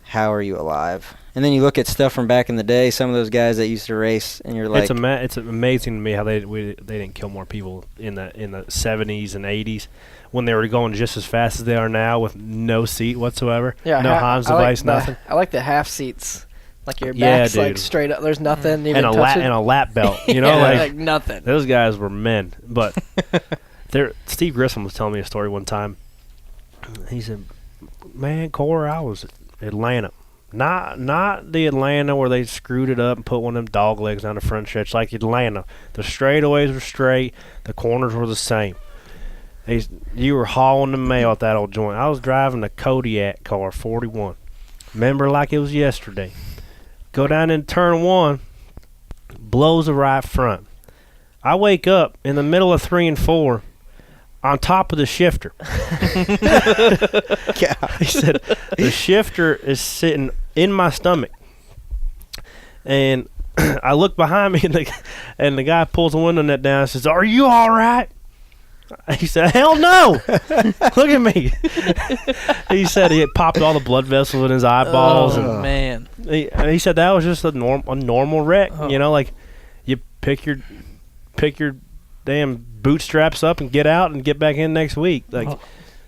Speaker 4: how are you alive? And then you look at stuff from back in the day, some of those guys that used to race, and you're like,
Speaker 5: it's amazing to me how they didn't kill more people in the 70s and 80s when they were going just as fast as they are now with no seat whatsoever.
Speaker 2: Yeah,
Speaker 5: no Hans device, nothing.
Speaker 2: I like the half seats. Like your back's like straight up. There's nothing even touching.
Speaker 5: And a lap belt.
Speaker 2: Like nothing.
Speaker 5: Those guys were men. But Steve Grissom was telling me a story one time. He said, man, Corey, I was at Atlanta. Not the Atlanta where they screwed it up and put one of them dog legs on the front stretch. Like Atlanta. The straightaways were straight. The corners were the same. You were hauling the mail at that old joint. I was driving a Kodiak car, 41. Remember like it was yesterday. Go down in turn 1, blows the right front. I wake up in the middle of 3 and 4 on top of the shifter. He said, the shifter is sitting in my stomach. And I look behind me, and the guy pulls the window net down and says, are you all right? He said, hell no. Look at me. He said he had popped all the blood vessels in his eyeballs.
Speaker 1: Oh, man.
Speaker 5: He said that was just a normal wreck. Like you pick your damn bootstraps up and get out and get back in next week. Like,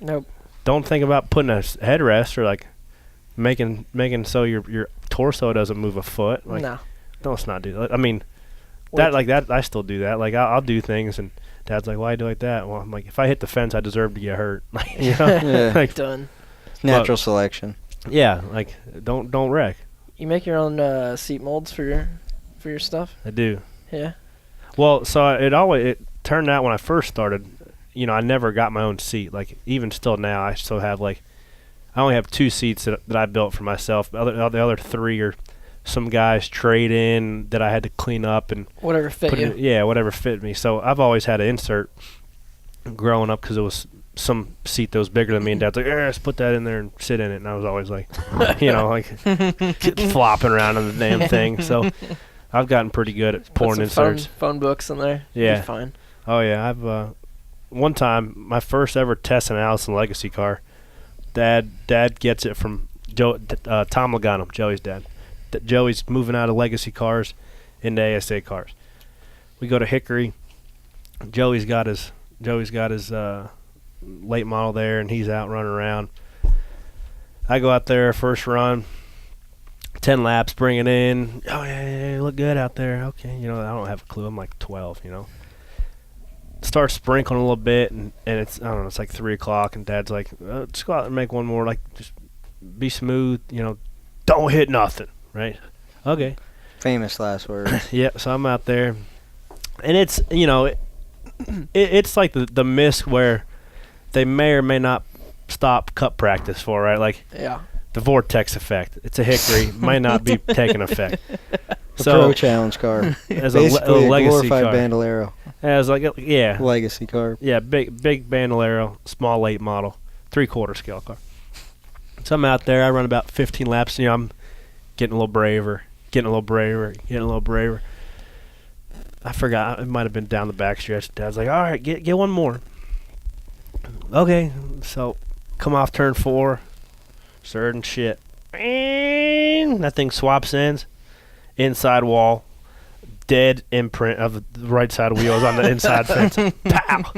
Speaker 2: nope.
Speaker 5: Don't think about putting a headrest or like making so your torso doesn't move a foot. Like,
Speaker 2: no.
Speaker 5: Let's not do that. I mean, that I still do that. Like I'll do things and Dad's like, why do you like that? Well, I'm like, if I hit the fence, I deserve to get hurt. You know?
Speaker 4: Yeah.
Speaker 5: Like,
Speaker 2: Done.
Speaker 4: Natural selection.
Speaker 5: yeah, like don't wreck.
Speaker 2: You make your own seat molds for your stuff?
Speaker 5: I do.
Speaker 2: Yeah.
Speaker 5: Well, so it turned out when I first started, you know, I never got my own seat. Like even still now, I still have I only have 2 seats that I built for myself. The other 3 are some guys trade in that I had to clean up and
Speaker 2: Whatever fit you.
Speaker 5: whatever fit me. So I've always had to insert growing up because it was some seat that was bigger than me, and Dad's like, let's put that in there and sit in it. And I was always like, you know, like flopping around on the damn thing. So I've gotten pretty good at pouring
Speaker 2: Put some
Speaker 5: inserts.
Speaker 2: phone books in there.
Speaker 5: Yeah.
Speaker 2: You're fine.
Speaker 5: Oh yeah, I've one time my first ever test and Allison legacy car. Dad gets it from Tom Logano, Joey's dad. Joey's moving out of legacy cars into ASA cars. We go to Hickory. Joey's got his late model there, and he's out running around. I go out there first run, 10 laps, bring it in. Oh yeah, you look good out there. Okay, you know I don't have a clue. I'm like 12, you know. Start sprinkling a little bit, and it's I don't know. It's like 3 o'clock, and Dad's like, just go out and make one more. Like just be smooth, you know. Don't hit nothing. Right. Okay.
Speaker 4: Famous last words.
Speaker 5: Yeah. So I'm out there, and it's it's like the miss where they may or may not stop cup practice for, right? Like
Speaker 2: Yeah.
Speaker 5: the vortex effect. It's a Hickory, might not be taking effect.
Speaker 4: A pro challenge car.
Speaker 5: As
Speaker 4: Basically
Speaker 5: a
Speaker 4: a
Speaker 5: legacy
Speaker 4: glorified
Speaker 5: car.
Speaker 4: Bandolero.
Speaker 5: As like
Speaker 4: Legacy car.
Speaker 5: yeah, big Bandolero, small late model, 3/4 scale car. So I'm out there. I run about 15 laps. You know, I'm getting a little braver. I forgot. It might have been down the back stretch. Dad's like, all right, get one more. Okay, so come off turn 4. Certain shit. That thing swaps ends. Inside wall. Dead imprint of the right side wheels on the inside fence. Pow!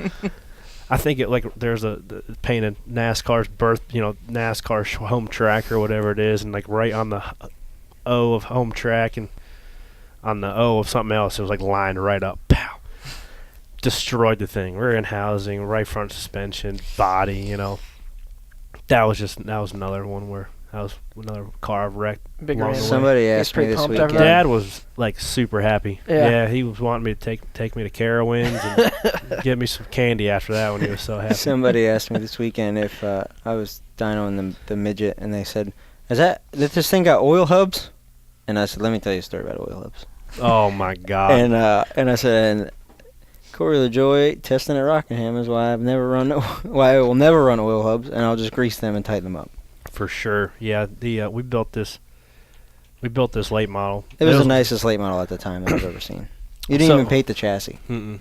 Speaker 5: I think it like there's a painted NASCAR's birth, you know, NASCAR home track or whatever it is, and like right on the O of home track and on the O of something else, it was like lined right up. Pow! Destroyed the thing. Rear end housing, right front suspension, body. You know, that was another one where that was another car I've wrecked.
Speaker 2: Big
Speaker 5: along
Speaker 2: ran.
Speaker 5: the way.
Speaker 4: Somebody
Speaker 2: He's
Speaker 4: asked me
Speaker 2: pretty
Speaker 4: this
Speaker 2: pumped
Speaker 4: weekend.
Speaker 2: over that.
Speaker 5: Dad was like super happy.
Speaker 2: Yeah.
Speaker 5: He was wanting me to take me to Carowinds and give me some candy after that when he was so happy.
Speaker 4: Somebody asked me this weekend if I was dynoing the midget, and they said, "Did this thing got oil hubs?" And I said, "Let me tell you a story about oil hubs."
Speaker 5: Oh my God!
Speaker 4: And I said, and Corey Lajoie testing at Rockingham is why I will never run oil hubs, and I'll just grease them and tighten them up.
Speaker 5: For sure, yeah. We built this late model.
Speaker 4: It was the nicest late model at the time that I've ever seen. You didn't even paint the chassis.
Speaker 5: Mm-mm.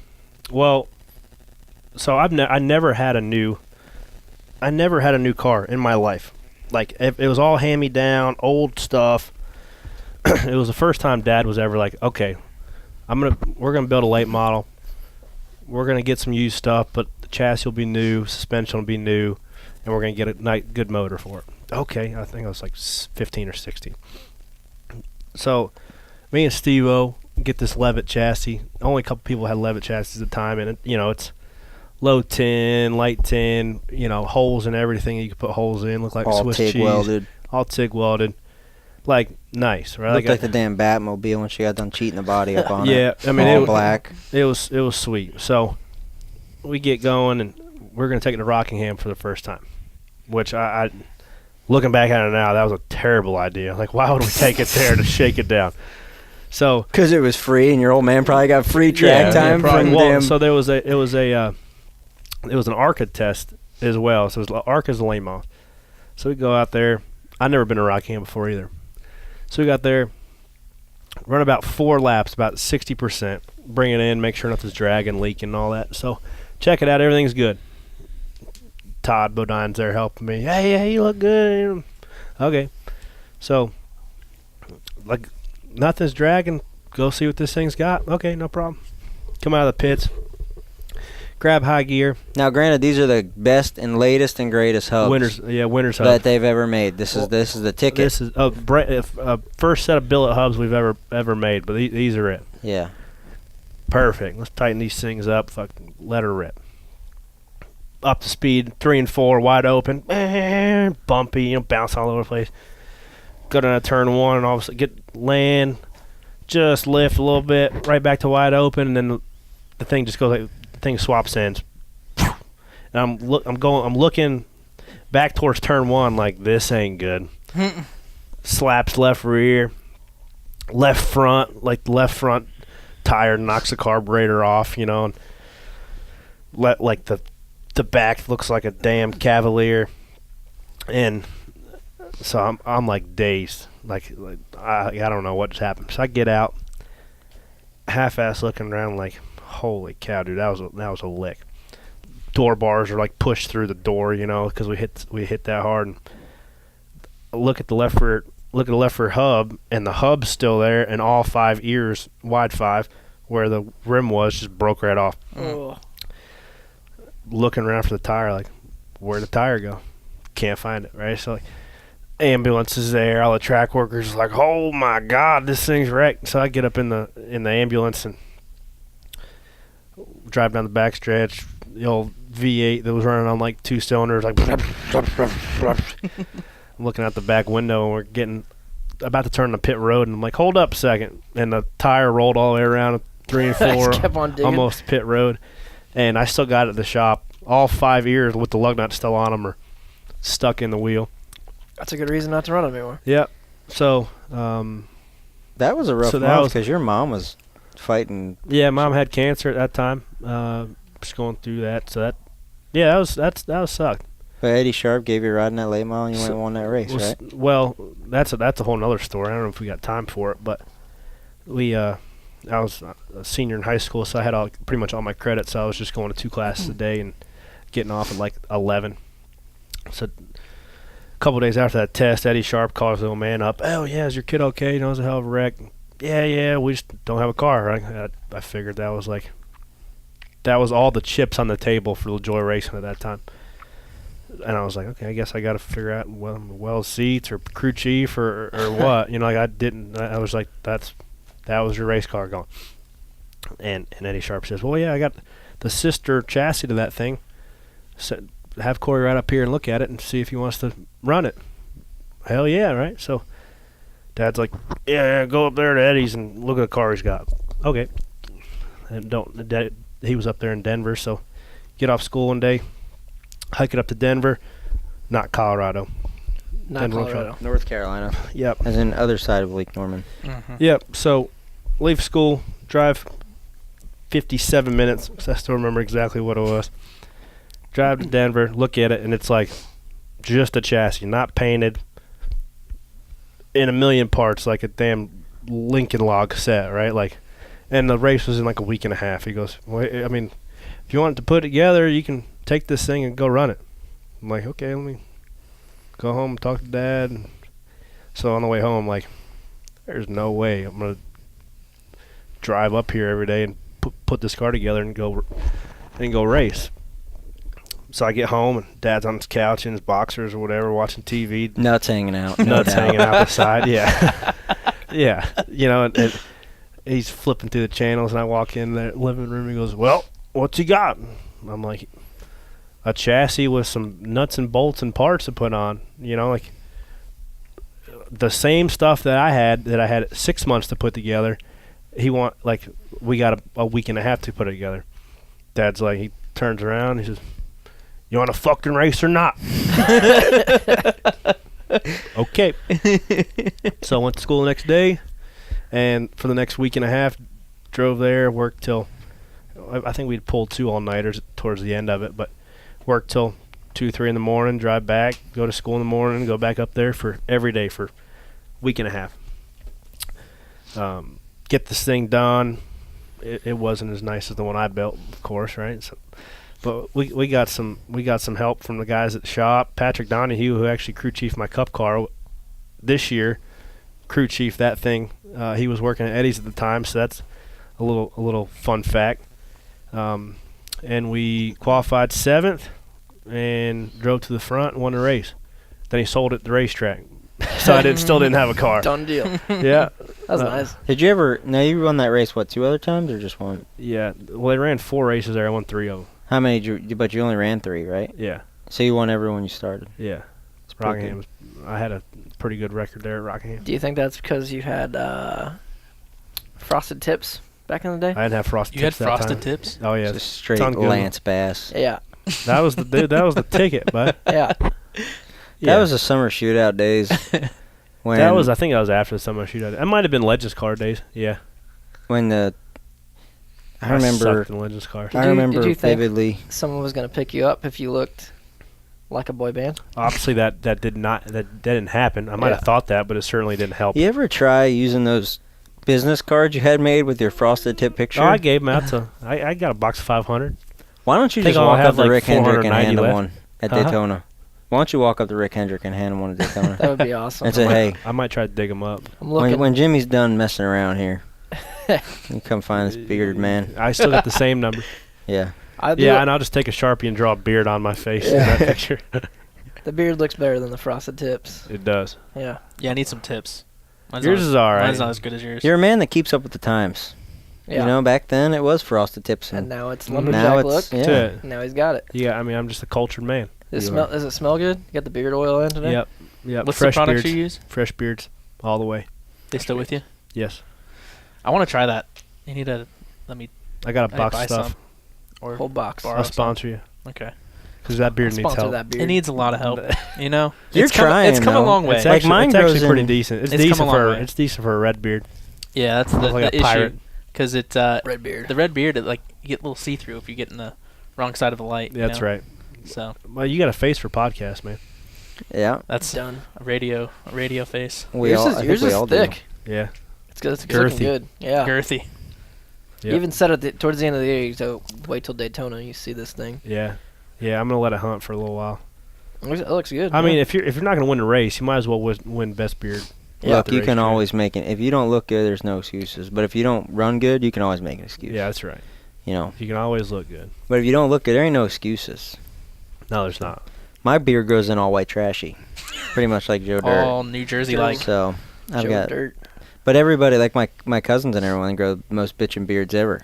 Speaker 5: Well, so I never had a new car in my life. Like it was all hand me down, old stuff. It was the first time Dad was ever like, okay, we're gonna build a late model. We're gonna get some used stuff, but the chassis will be new, suspension will be new, and we're gonna get a good motor for it. Okay, I think I was like 15 or 16. So, me and Steve-O get this Levitt chassis. Only a couple people had Levitt chassis at the time, and it's low tin, light tin, holes and everything. You could put holes in, look like
Speaker 4: all
Speaker 5: Swiss
Speaker 4: TIG
Speaker 5: cheese.
Speaker 4: welded.
Speaker 5: All TIG welded. Like, nice, right?
Speaker 4: Looked like the damn Batmobile when she got done cheating the body up on it.
Speaker 5: Yeah, I mean,
Speaker 4: all black.
Speaker 5: It was sweet. So, we get going, and we're going to take it to Rockingham for the first time, which I looking back at it now, that was a terrible idea. Like, why would we take it there to shake it down? So,
Speaker 4: because it was free, and your old man probably got free track time from them.
Speaker 5: So it was an ARCA test as well. So ARCA's the lane model. So we go out there. I've never been to Rockingham before either. So we got there, run about 4 laps, about 60%, bring it in, make sure nothing's dragging, leaking, and all that. So check it out. Everything's good. Todd Bodine's there helping me. Hey, you look good. Okay. So, like, nothing's dragging. Go see what this thing's got. Okay, no problem. Come out of the pits. Grab high gear.
Speaker 4: Now, granted, these are the best and latest and greatest hubs.
Speaker 5: Winners hub
Speaker 4: that they've ever made. This is the ticket.
Speaker 5: This is first set of billet hubs we've ever made, but these are it.
Speaker 4: Yeah.
Speaker 5: Perfect. Let's tighten these things up. Fucking let her rip. Up to speed, 3 and 4, wide open, bumpy, bounce all over the place. Go down to turn 1, and all of a sudden land, just lift a little bit, right back to wide open, and then the thing just goes the thing swaps ends. And I'm looking back towards turn 1 like this ain't good. Slaps left rear, left front, like the left front tire knocks the carburetor off, and the back looks like a damn Cavalier, and so I'm like dazed, like I don't know what just happened. So I get out, half-ass looking around, like holy cow, dude, that was a lick. Door bars are like pushed through the door, because we hit that hard. And look at the left rear hub, and the hub's still there, and all 5 ears, wide 5, where the rim was, just broke right off.
Speaker 2: Oh.
Speaker 5: Looking around for the tire, like, where'd the tire go? Can't find it, right? So, like, ambulance is there. All the track workers are like, oh my God, this thing's wrecked. So I get up in the ambulance and drive down the back stretch. The old V8 that was running on like 2 cylinders, like, I'm looking out the back window, and we're getting about to turn the pit road, and I'm like, hold up a second. And the tire rolled all the way around 3 and 4,
Speaker 2: kept on digging.
Speaker 5: almost pit road. And I still got it at the shop. All 5 ears with the lug nut still on them are stuck in the wheel.
Speaker 2: That's a good reason not to run them anymore.
Speaker 5: Yep. So,
Speaker 4: That was a rough
Speaker 5: So that
Speaker 4: month
Speaker 5: was-
Speaker 4: because your mom was fighting.
Speaker 5: yeah, Mom had cancer at that time. Just going through that. So that was sucked.
Speaker 4: But Eddie Sharp gave you a ride in that late mile, and you
Speaker 5: So-
Speaker 4: went and won that race, right?
Speaker 5: Well, that's a whole nother story. I don't know if we got time for it, but I was a senior in high school, so I had pretty much all my credits. So I was just going to 2 classes a day and getting off at like 11. So a couple of days after that test, Eddie Sharp calls the old man up. Oh yeah, is your kid okay? It was a hell of a wreck. Yeah, we just don't have a car. Right? I figured that was all the chips on the table for Lajoie racing at that time. And I was like, okay, I guess I got to figure out well seats or crew chief or what. I was like, that was your race car gone. And Eddie Sharp says, well, yeah, I got the sister chassis to that thing. So have Corey right up here and look at it and see if he wants to run it. Hell yeah, right? So Dad's like, yeah, go up there to Eddie's and look at the car he's got. Okay. And he was up there in Denver, so get off school one day, hike it up to Denver, not Colorado.
Speaker 2: Not
Speaker 5: Denver,
Speaker 2: Colorado.
Speaker 4: North Carolina,
Speaker 5: Yep.
Speaker 4: as in other side of Lake Norman.
Speaker 1: Mm-hmm.
Speaker 5: Yep. So leave school, drive 57 minutes, because I still remember exactly what it was. Drive to Denver, look at it, and it's like just a chassis, not painted, in a million parts, like a damn Lincoln log set, right? Like, and the race was in like a week and a half. He goes, well, I mean, if you want to put it together, you can take this thing and go run it. I'm like, okay, let me go home and talk to Dad. And so on the way home, I'm like, there's no way I'm going to drive up here every day and put this car together and go race. So I get home, and Dad's on his couch in his boxers or whatever, watching TV.
Speaker 4: Nuts hanging out. no
Speaker 5: Nuts
Speaker 4: doubt.
Speaker 5: hanging out the side, yeah. Yeah, and he's flipping through the channels, and I walk in the living room, and he goes, well, what's he got? I'm like, a chassis with some nuts and bolts and parts to put on, like the same stuff that I had 6 months to put together. We got a week and a half to put it together. Dad's like, he turns around, he says, you want to fucking race or not? Okay. So I went to school the next day, and for the next week and a half, drove there, worked till, I think we'd pulled 2 all-nighters towards the end of it, but worked till 2, 3 in the morning, drive back, go to school in the morning, go back up there for every day for a week and a half. Get this thing done. It wasn't as nice as the one I built, of course, right? So, but we got some help from the guys at the shop. Patrick Donahue, who actually crew chiefed my Cup car this year, crew chief that thing. He was working at Eddie's at the time, so that's a little fun fact. And we qualified 7th and drove to the front and won the race. Then he sold it at the racetrack. so I still didn't have a car.
Speaker 2: Done deal.
Speaker 5: Yeah,
Speaker 2: That was nice.
Speaker 4: Did you ever? Now you won that race. What, 2 other times or just one?
Speaker 5: yeah. Well, they ran 4 races there. I won 3 of them.
Speaker 4: How many? But you only ran 3, right?
Speaker 5: Yeah,
Speaker 4: So you won every one you started.
Speaker 5: yeah.
Speaker 4: It's pretty
Speaker 5: Rockingham. I had a pretty good record there at Rockingham.
Speaker 2: Do you think that's because you had frosted tips back in the day?
Speaker 5: I didn't have frosted
Speaker 1: You had
Speaker 5: tips that
Speaker 1: frosted
Speaker 5: time.
Speaker 1: tips?
Speaker 5: Oh yeah,
Speaker 4: Just straight
Speaker 5: Sounds good.
Speaker 4: Lance Bass.
Speaker 2: Yeah.
Speaker 5: that was the ticket, bud.
Speaker 2: Yeah.
Speaker 5: Yeah.
Speaker 4: That was the summer shootout days. When
Speaker 5: I think that was after the summer shootout. That might have been Legends Car days. Yeah.
Speaker 4: when the I remember
Speaker 5: sucked in Legends Car.
Speaker 2: Did
Speaker 4: I
Speaker 2: you-
Speaker 4: remember
Speaker 2: did you think-
Speaker 4: vividly.
Speaker 2: Someone was going to pick you up if you looked like a boy band.
Speaker 5: Obviously, that didn't happen. I might have
Speaker 2: Yeah.
Speaker 5: thought that, but it certainly didn't help.
Speaker 4: You ever try using those business cards you had made with your frosted tip picture?
Speaker 5: Oh, I gave them out to. I got a box of 500.
Speaker 4: Why don't you
Speaker 5: think
Speaker 4: just
Speaker 5: I'll
Speaker 4: walk
Speaker 5: have
Speaker 4: up to
Speaker 5: like
Speaker 4: Rick Hendrick and
Speaker 5: 490
Speaker 4: hand him
Speaker 5: left.
Speaker 4: one at
Speaker 5: Uh-huh.
Speaker 4: Daytona? Why don't you walk up to Rick Hendrick and hand him one at Daytona?
Speaker 2: That would be awesome.
Speaker 4: and say, hey,
Speaker 5: I might try to dig them up.
Speaker 2: I'm looking.
Speaker 4: when Jimmy's done messing around here, you come find this bearded man.
Speaker 5: I still got the same number.
Speaker 4: Yeah.
Speaker 2: I do
Speaker 5: Yeah,
Speaker 2: it-
Speaker 5: and I'll just take a Sharpie and draw a beard on my face in
Speaker 2: Yeah.
Speaker 5: that picture.
Speaker 2: the beard looks better than the frosted tips.
Speaker 5: It does.
Speaker 2: Yeah.
Speaker 1: Yeah, I need some tips. Mine's
Speaker 5: Yours
Speaker 1: not,
Speaker 5: is all right.
Speaker 1: Mine's not as good as yours.
Speaker 4: You're a man that keeps up with the times.
Speaker 2: Yeah.
Speaker 4: You know, back then it was frosted tips.
Speaker 2: And
Speaker 4: And
Speaker 2: now it's
Speaker 5: Now
Speaker 2: lumberjack
Speaker 4: it's,
Speaker 2: look.
Speaker 4: yeah.
Speaker 5: Yeah.
Speaker 2: Now he's got it.
Speaker 5: Yeah, I mean, I'm just a cultured man.
Speaker 2: Does
Speaker 4: You are.
Speaker 2: it smell good? You got the beard oil in today?
Speaker 5: Yep. Yep.
Speaker 1: What's
Speaker 5: Fresh
Speaker 1: the products
Speaker 5: beards.
Speaker 1: you use?
Speaker 5: Fresh beards, all the way.
Speaker 1: They still with you?
Speaker 5: Yes.
Speaker 1: I want to try that. You need to let me
Speaker 5: I got a
Speaker 1: I
Speaker 5: box
Speaker 1: buy
Speaker 5: of stuff.
Speaker 1: some. Or
Speaker 2: Whole box.
Speaker 1: Borrow
Speaker 5: I'll
Speaker 1: some.
Speaker 5: sponsor you
Speaker 1: Okay.
Speaker 5: because that beard needs
Speaker 2: Sponsor
Speaker 5: help.
Speaker 2: that beard.
Speaker 1: It needs a lot of help. You know.
Speaker 4: You're
Speaker 1: It's come,
Speaker 4: trying,
Speaker 1: It's come a
Speaker 4: though.
Speaker 1: long way.
Speaker 5: It's
Speaker 4: Like
Speaker 5: actually,
Speaker 4: mine
Speaker 5: it's actually
Speaker 4: grows
Speaker 5: pretty
Speaker 4: in-
Speaker 5: decent. It's
Speaker 1: It's come
Speaker 5: decent
Speaker 1: a long
Speaker 5: for
Speaker 1: way.
Speaker 5: it's decent for a red beard.
Speaker 1: Yeah, that's the,
Speaker 5: Like
Speaker 1: the
Speaker 5: a pirate.
Speaker 1: issue. Because it
Speaker 2: Red beard.
Speaker 1: the red beard, it, like you get a little see through if you get in the wrong side of the light.
Speaker 5: Yeah, that's right.
Speaker 1: So
Speaker 5: Well, you got a face for podcasts, man.
Speaker 4: yeah,
Speaker 1: that's
Speaker 2: Done.
Speaker 1: a radio face.
Speaker 4: we
Speaker 2: yours
Speaker 4: all.
Speaker 2: is,
Speaker 4: I
Speaker 2: yours
Speaker 4: think we
Speaker 2: is
Speaker 4: all
Speaker 2: thick.
Speaker 5: Yeah.
Speaker 2: It's good. It's looking
Speaker 5: Girthy.
Speaker 2: good. Yeah.
Speaker 1: Girthy.
Speaker 5: Yep.
Speaker 2: You even said towards the end of the year, so wait till Daytona, you see this thing.
Speaker 5: Yeah. Yeah, I'm gonna let it hunt for a little while.
Speaker 2: It looks good.
Speaker 5: I
Speaker 2: yeah.
Speaker 5: mean, if you're not gonna win the race, you might as well win best beard.
Speaker 4: do.
Speaker 2: Yeah.
Speaker 4: Look,
Speaker 5: The
Speaker 4: you can
Speaker 5: racetrack.
Speaker 4: always make it. If you don't look good, there's no excuses. But if you don't run good, you can always make an excuse.
Speaker 5: Yeah, that's right.
Speaker 4: You know.
Speaker 5: You can always look good.
Speaker 4: But if you don't look good, there ain't no excuses.
Speaker 5: No, there's not.
Speaker 4: My beard grows in all white trashy, pretty much like Joe Dirt.
Speaker 1: All New Jersey
Speaker 2: Joe-
Speaker 1: like.
Speaker 4: So I've
Speaker 2: Joe
Speaker 4: got.
Speaker 2: Dirt.
Speaker 4: But everybody, like my cousins and everyone, grow the most bitchin' beards ever.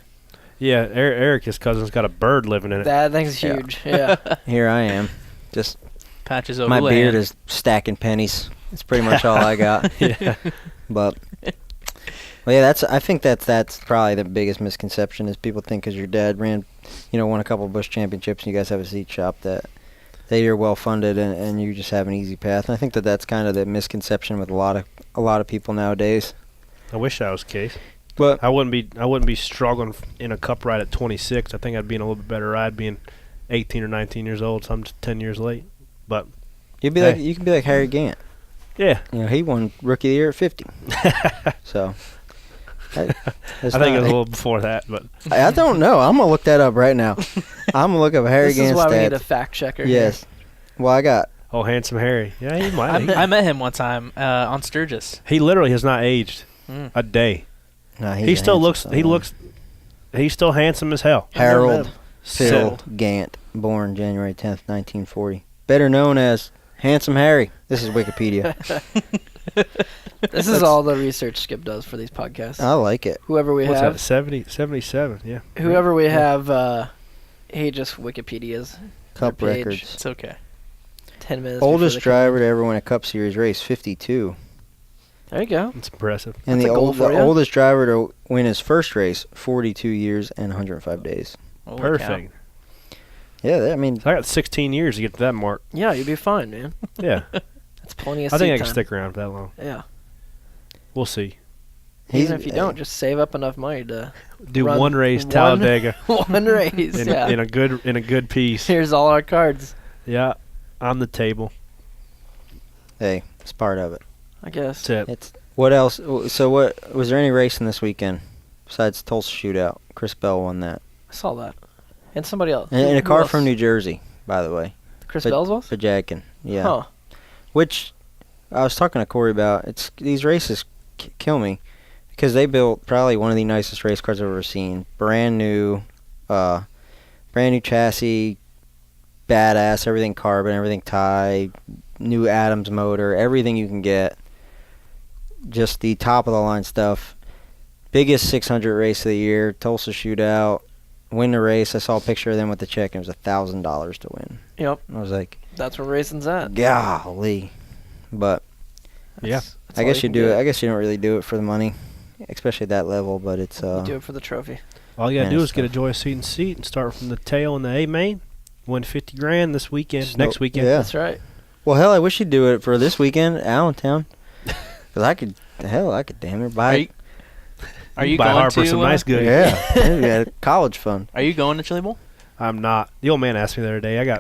Speaker 5: Yeah, Eric, his cousin's got a bird living in it.
Speaker 2: That thing's
Speaker 4: Yeah.
Speaker 2: huge. Yeah.
Speaker 4: Here I am, just
Speaker 1: Patches over
Speaker 4: my
Speaker 1: the
Speaker 4: beard
Speaker 1: land.
Speaker 4: is stacking pennies. That's pretty much all I got.
Speaker 5: Yeah.
Speaker 4: But well, yeah, I think that's probably the biggest misconception is people think because your dad won a couple of Busch championships and you guys have a seat shop that you're well funded and you just have an easy path. And I think that's kind of the misconception with a lot of people nowadays.
Speaker 5: I wish that was the case.
Speaker 4: But
Speaker 5: I wouldn't be struggling in a cup ride at 26. I think I'd be in a little bit better ride being 18 or 19 years old. So I'm just 10 years late. But
Speaker 4: you can be like Harry Gant.
Speaker 5: yeah,
Speaker 4: You know, he won Rookie of the Year at 50. So
Speaker 5: I think it was a little before that. But
Speaker 4: I don't know. I'm gonna look that up right now. I'm gonna look up Harry
Speaker 2: This is
Speaker 4: Gant's
Speaker 2: why we need a
Speaker 4: stats.
Speaker 2: fact checker.
Speaker 4: Yes. Well, I got.
Speaker 5: oh, handsome Harry. Yeah, he might.
Speaker 1: I met him one time on Sturgis.
Speaker 5: He literally has not aged
Speaker 1: Mm.
Speaker 5: a day.
Speaker 4: Nah,
Speaker 5: He still looks. He's still handsome as hell.
Speaker 4: Harold
Speaker 5: Still.
Speaker 4: Phil Gant, born January 10th, 1940. Better known as Handsome Harry. This is Wikipedia.
Speaker 2: This is all the research Skip does for these podcasts.
Speaker 4: I like it.
Speaker 2: Whoever we
Speaker 5: What's
Speaker 2: have,
Speaker 5: that? 77. Yeah.
Speaker 2: whoever we have, he just Wikipedia's
Speaker 4: Cup
Speaker 2: their page.
Speaker 4: records.
Speaker 1: It's okay.
Speaker 2: 10 minutes.
Speaker 4: Oldest
Speaker 2: before they
Speaker 4: driver to ever win a Cup Series race, 52.
Speaker 2: come. There you go.
Speaker 5: It's impressive.
Speaker 4: And
Speaker 2: That's
Speaker 4: the
Speaker 2: a goal for ya.
Speaker 4: oldest driver to win his first race, 42 years and 105 days.
Speaker 1: Holy cow.
Speaker 5: Perfect.
Speaker 4: Yeah, I mean,
Speaker 5: So I got 16 years to get to that mark.
Speaker 2: Yeah, you'll be fine, man.
Speaker 5: Yeah.
Speaker 2: That's plenty of
Speaker 5: I think I
Speaker 2: seat
Speaker 5: can
Speaker 2: time.
Speaker 5: stick around for that long.
Speaker 2: Yeah.
Speaker 5: We'll see.
Speaker 2: Even if you don't, just save up enough money to
Speaker 5: Do
Speaker 2: Run
Speaker 5: one race,
Speaker 2: one-
Speaker 5: Talladega,
Speaker 2: one race.
Speaker 5: in,
Speaker 2: Yeah.
Speaker 5: in a good piece.
Speaker 2: Here's all our cards.
Speaker 5: Yeah, on the table.
Speaker 4: hey, it's part of it.
Speaker 2: I guess.
Speaker 5: That's it.
Speaker 4: It's what else? So what was there any racing this weekend besides Tulsa Shootout? Chris Bell won that,
Speaker 2: I saw that. And somebody else.
Speaker 4: and a
Speaker 2: Who
Speaker 4: car
Speaker 2: else?
Speaker 4: from New Jersey, by the way,
Speaker 2: Chris
Speaker 4: but-
Speaker 2: Bell's was?
Speaker 4: Bajadkin. Yeah,
Speaker 2: Huh.
Speaker 4: which I was talking to Corey about. It's these races kill me because they built probably one of the nicest race cars I've ever seen. Brand new chassis, badass, everything carbon, everything tie, new Adams motor, everything you can get. Just the top of the line stuff. Biggest 600 race of the year, Tulsa Shootout. Win the race. I saw a picture of them with the check, and it was $1,000 to win.
Speaker 2: Yep.
Speaker 4: I was like,
Speaker 2: That's where racing's at.
Speaker 4: golly. But
Speaker 2: That's
Speaker 4: I
Speaker 2: all
Speaker 4: guess you
Speaker 2: can
Speaker 4: do it.
Speaker 2: get.
Speaker 4: I guess you don't really do it for the money, especially at that level. But it's
Speaker 2: You do it for the trophy.
Speaker 5: All you gotta
Speaker 4: Man,
Speaker 5: do
Speaker 4: it's
Speaker 5: is get a
Speaker 4: tough.
Speaker 5: Joy seat and start from the tail in the A main. Win $50,000 this weekend.
Speaker 4: Just
Speaker 5: Next weekend.
Speaker 4: Yeah.
Speaker 2: That's right.
Speaker 4: Well, hell, I wish you'd do it for this weekend at Allentown. Because I could damn near buy it.
Speaker 1: Are you
Speaker 5: Buy
Speaker 1: going
Speaker 5: Harper
Speaker 1: to?
Speaker 5: some nice goodies.
Speaker 4: Yeah. Maybe at college fund.
Speaker 1: Are you going to Chili Bowl?
Speaker 5: I'm not. The old man asked me the other day.